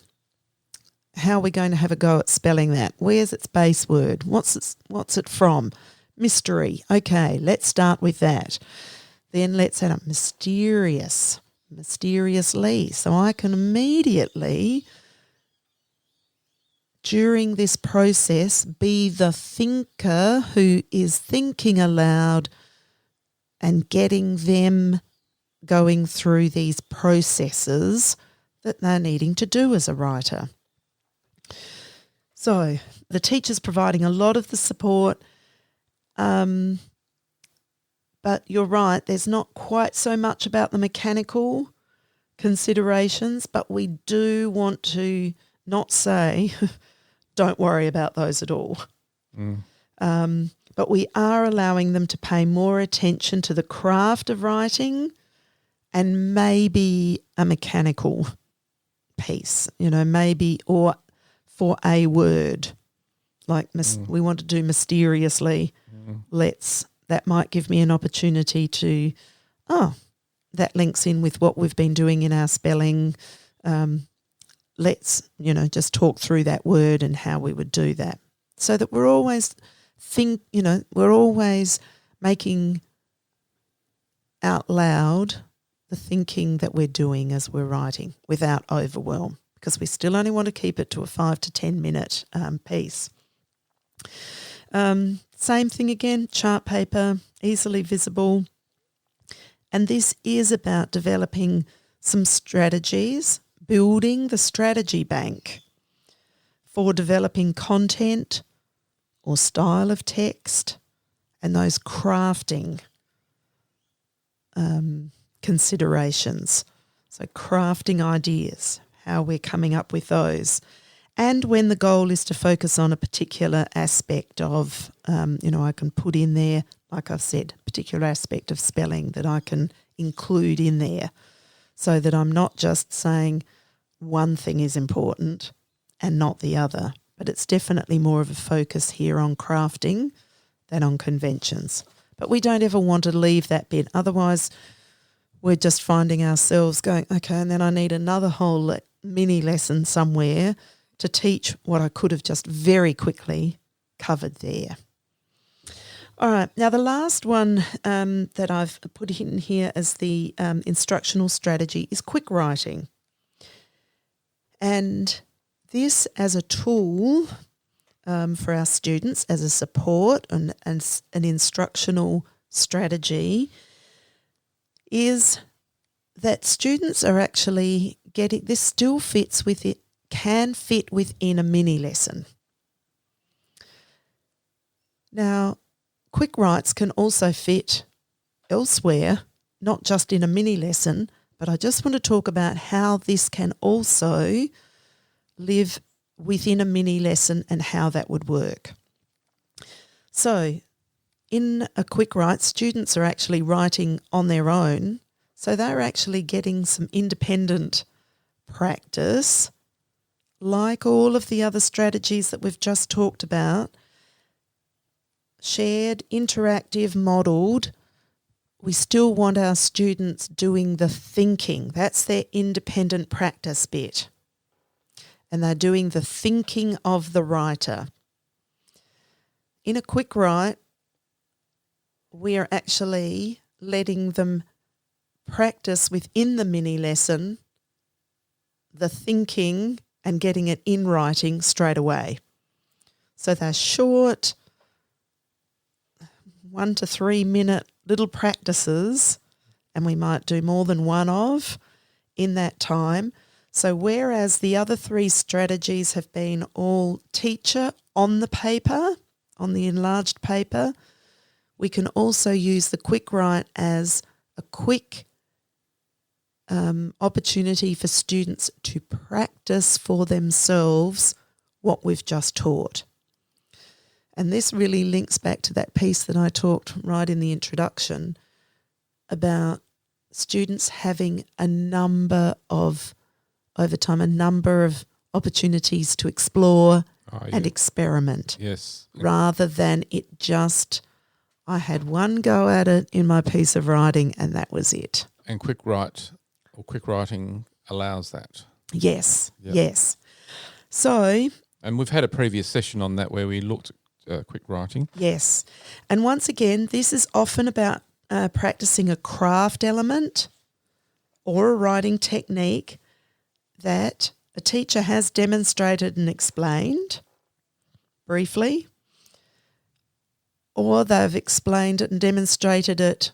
how are we going to have a go at spelling that? Where's its base word? What's it from? Mystery. Okay, let's start with that. Then let's add up mysteriously. So I can immediately, during this process, be the thinker who is thinking aloud and getting them going through these processes that they're needing to do as a writer. So the teacher's providing a lot of the support, but you're right, there's not quite so much about the mechanical considerations, but we do want to not say, don't worry about those at all. But we are allowing them to pay more attention to the craft of writing and maybe a mechanical piece, maybe, or for a word, like we want to do mysteriously. That might give me an opportunity to, that links in with what we've been doing in our spelling. Let's, just talk through that word and how we would do that. so that we're always we're always making out loud the thinking that we're doing as we're writing without overwhelm, because we still only want to keep it to a 5 to 10 minute piece. Same thing again, chart paper, easily visible. And this is about developing some strategies, building the strategy bank for developing content or style of text and those crafting considerations. So crafting ideas, how we're coming up with those. And when the goal is to focus on a particular aspect of, I can put in there, like I've said, a particular aspect of spelling that I can include in there, so that I'm not just saying one thing is important and not the other. But it's definitely more of a focus here on crafting than on conventions. But we don't ever want to leave that bit. Otherwise, we're just finding ourselves going, okay, and then I need another whole mini lesson somewhere to teach what I could have just very quickly covered there. All right, now the last one that I've put in here as the instructional strategy is quick writing. And this as a tool for our students, as a support and an instructional strategy, is that students are actually getting, this still fits with it, can fit within a mini lesson. Now, quick writes can also fit elsewhere, not just in a mini lesson, but I just want to talk about how this can also live within a mini lesson and how that would work. So in a quick write, students are actually writing on their own, so they're actually getting some independent practice, like all of the other strategies that we've just talked about. Shared, interactive, modelled. We still want our students doing the thinking. That's their independent practice bit. And they're doing the thinking of the writer. In a quick write, we are actually letting them practice within the mini lesson the thinking and getting it in writing straight away. So they're short, 1 to 3 minute little practices, and we might do more than one of in that time. So whereas the other 3 strategies have been all teacher on the paper, on the enlarged paper, we can also use the quick write as a quick opportunity for students to practice for themselves what we've just taught. And this really links back to that piece that I talked right in the introduction about students having a number of, over time, a number of opportunities to explore and experiment. Yes. Rather than it just, I had one go at it in my piece of writing and that was it. And quick writing allows that. Yes, Yep. yes. So... And we've had a previous session on that where we looked at quick writing. Yes. And once again, this is often about practicing a craft element or a writing technique that a teacher has demonstrated and explained briefly, or they've explained it and demonstrated it.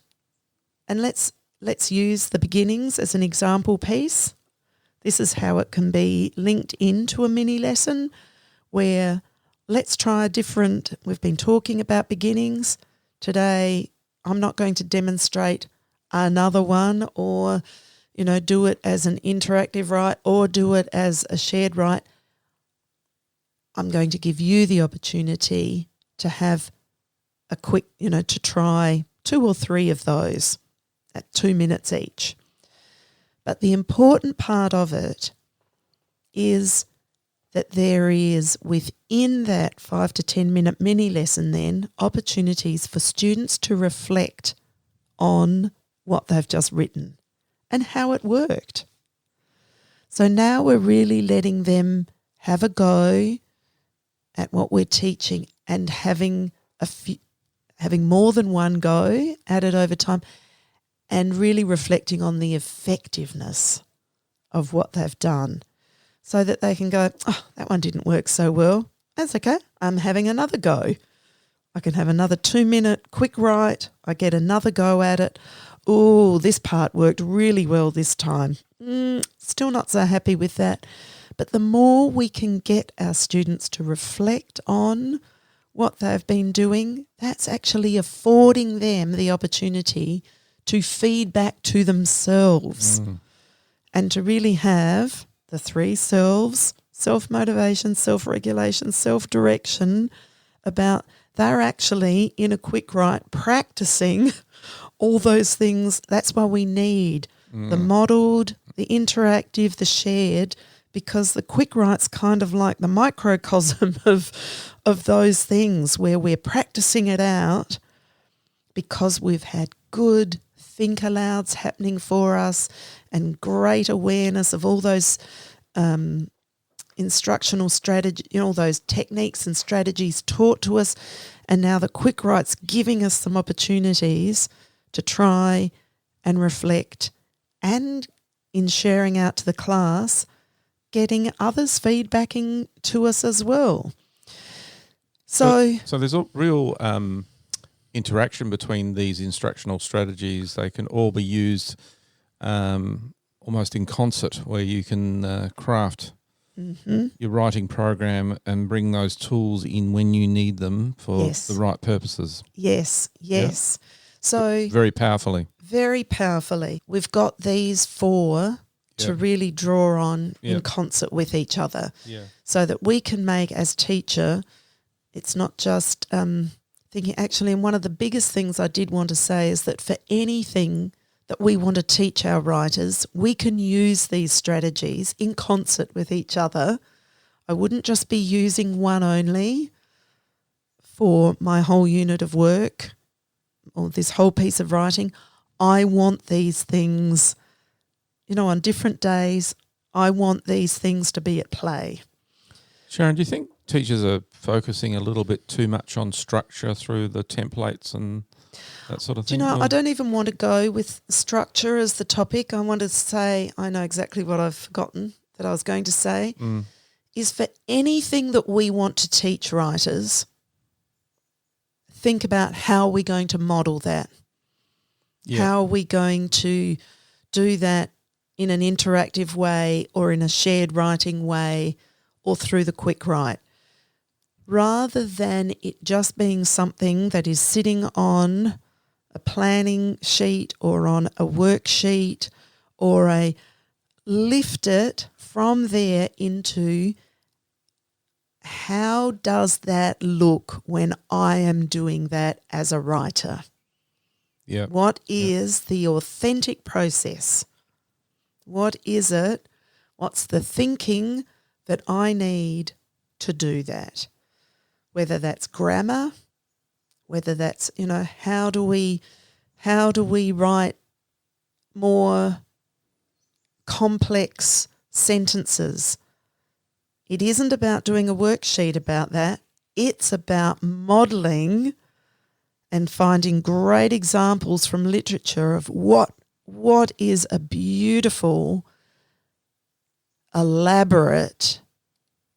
And let's use the beginnings as an example piece. This is how it can be linked into a mini lesson where let's try a different, we've been talking about beginnings. Today I'm not going to demonstrate another one or, do it as an interactive write or do it as a shared write. I'm going to give you the opportunity to have a quick, to try 2 or 3 of those at 2 minutes each. But the important part of it is that there is within that 5 to 10 minute mini lesson then opportunities for students to reflect on what they've just written and how it worked. So now we're really letting them have a go, at what we're teaching and having more than one go at it over time, and really reflecting on the effectiveness of what they've done, so that they can go, oh, that one didn't work so well. That's okay. I'm having another go. I can have another 2-minute quick write. I get another go at it. Oh, this part worked really well this time. Still not so happy with that. But the more we can get our students to reflect on what they've been doing, that's actually affording them the opportunity to feed back to themselves and to really have the 3 selves: self-motivation, self-regulation, self-direction, about they're actually in a quick write practicing all those things. That's why we need the modelled, the interactive, the shared, because the quick write's kind of like the microcosm of those things where we're practicing it out because we've had good think alouds happening for us and great awareness of all those instructional strategy, all those techniques and strategies taught to us. And now the quick write's giving us some opportunities to try and reflect, and in sharing out to the class, getting others feedbacking to us as well. So there's a real interaction between these instructional strategies. They can all be used almost in concert, where you can craft your writing program and bring those tools in when you need them for the right purposes. Yes. Yeah. So very powerfully. We've got these 4 to really draw on in concert with each other, so that we can make, as teacher, it's not just thinking. Actually, and one of the biggest things I did want to say is that for anything that we want to teach our writers, we can use these strategies in concert with each other. I wouldn't just be using one only for my whole unit of work or this whole piece of writing. I want these things, on different days, I want these things to be at play. Sharon, do you think teachers are focusing a little bit too much on structure through the templates and that sort of thing? I don't even want to go with structure as the topic. I want to say, I know exactly what I've forgotten that I was going to say, is for anything that we want to teach writers, think about how we're going to model that. Yeah. How are we going to do that in an interactive way or in a shared writing way or through the quick write, rather than it just being something that is sitting on a planning sheet or on a worksheet, or lift it from there into how does that look when I am doing that as a writer? Yeah. What is the authentic process? What is it? What's the thinking that I need to do that? Whether that's grammar, whether that's, how do we write more complex sentences? It isn't about doing a worksheet about that. It's about modelling and finding great examples from literature of what is a beautiful, elaborate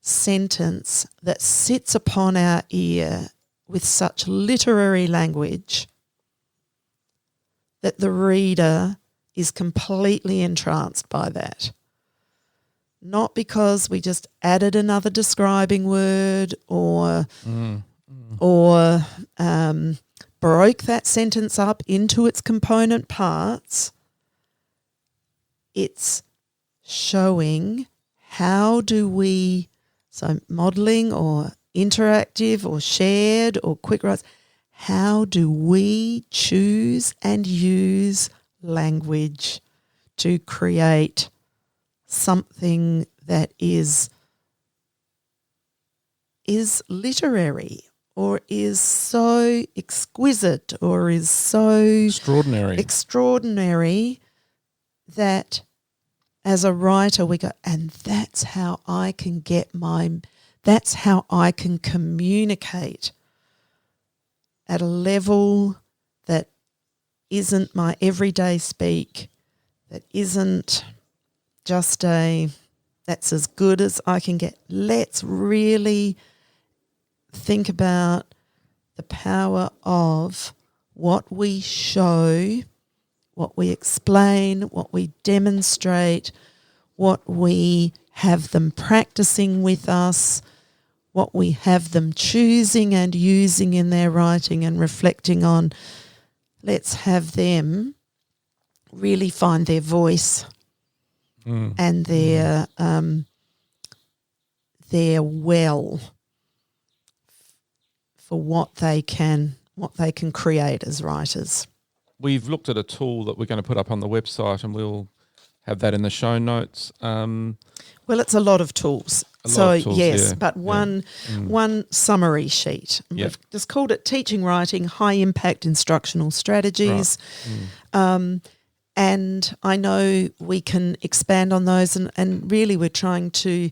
sentence that sits upon our ear with such literary language that the reader is completely entranced by that. Not because we just added another describing word or broke that sentence up into its component parts. It's showing how do we, so modelling or interactive or shared or quick writes, how do we choose and use language to create something that is literary or is so exquisite or is so extraordinary that as a writer we go, and that's how I can get that's how I can communicate at a level that isn't my everyday speak, that isn't just that's as good as I can get. Let's really think about the power of what we show, what we explain, what we demonstrate, what we have them practicing with us, what we have them choosing and using in their writing and reflecting on. Let's have them really find their voice and their well for what they can create as writers. We've looked at a tool that we're going to put up on the website, and we'll have that in the show notes. Well, it's a lot of tools. Yes, but one summary sheet. We've just called it Teaching Writing, High Impact Instructional Strategies. Right. And I know we can expand on those, and really we're trying to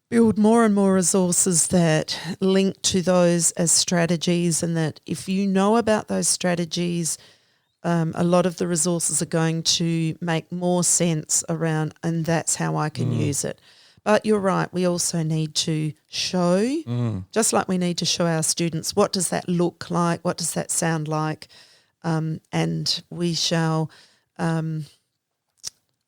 build more and more resources that link to those as strategies, and that if you know about those strategies, a lot of the resources are going to make more sense around, and that's how I can use it. But you're right, we also need to show, just like we need to show our students, what does that look like, what does that sound like, and we shall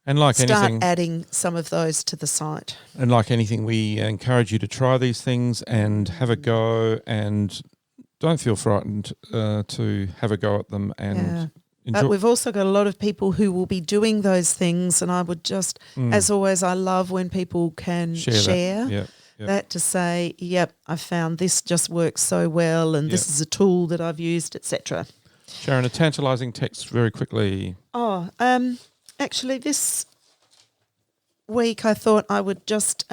and like start anything, adding some of those to the site. And like anything, we encourage you to try these things and have a go, and don't feel frightened to have a go at them and enjoy. But we've also got a lot of people who will be doing those things, and I would just, as always, I love when people can share that to say, yep, I found this just works so well, and this is a tool that I've used, etc. Sharon, a tantalising text very quickly. Actually, this week I thought I would just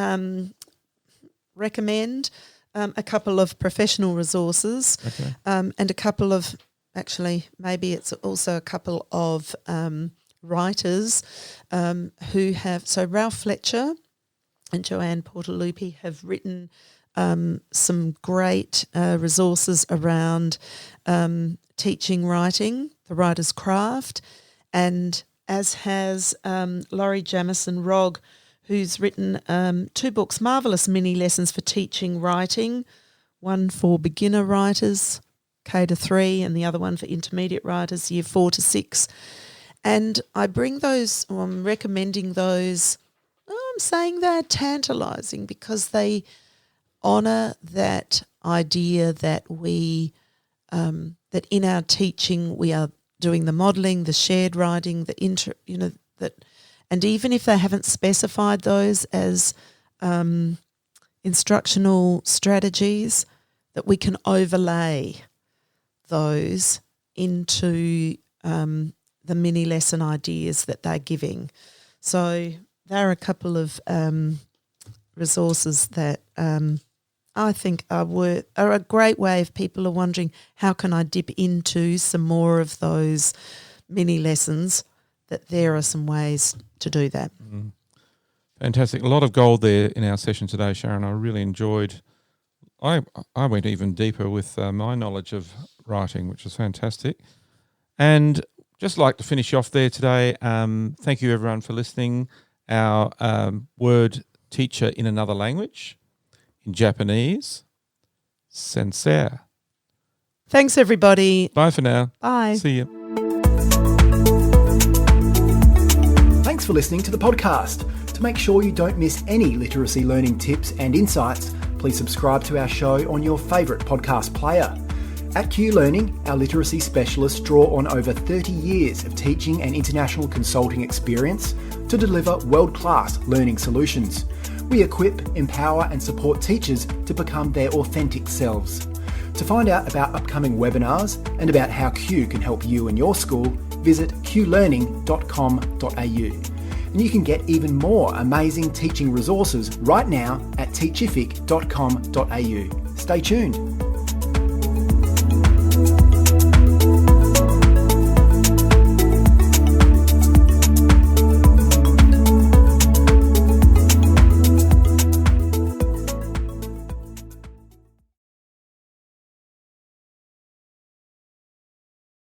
recommend a couple of professional resources and a couple of, actually maybe it's also a couple of writers who have, so Ralph Fletcher and Joanne Portaluppi have written some great resources around teaching writing, the writer's craft, and as has Laurie Jamison-Rogg, who's written 2 books, marvellous mini lessons for teaching writing, one for beginner writers, K to 3, and the other one for intermediate writers, year 4 to 6. And I bring those, or I'm recommending those, I'm saying they're tantalising because they honour that idea that we, that in our teaching we are doing the modelling, the shared writing, and even if they haven't specified those as instructional strategies, that we can overlay those into the mini lesson ideas that they're giving. So there are a couple of resources that I think are a great way if people are wondering, how can I dip into some more of those mini lessons, that there are some ways to do that. Fantastic. A lot of gold there in our session today, Sharon. I really enjoyed. I went even deeper with my knowledge of writing, which was fantastic. And just like to finish off there today, thank you everyone for listening. Our word teacher in another language, in Japanese, sensei. Thanks, everybody. Bye for now. Bye. See you. Thanks for listening to the podcast. To make sure you don't miss any literacy learning tips and insights, please subscribe to our show on your favourite podcast player. At Q Learning, our literacy specialists draw on over 30 years of teaching and international consulting experience to deliver world-class learning solutions. We equip, empower and support teachers to become their authentic selves. To find out about upcoming webinars and about how Q can help you and your school, visit qlearning.com.au. And you can get even more amazing teaching resources right now at teachific.com.au. Stay tuned.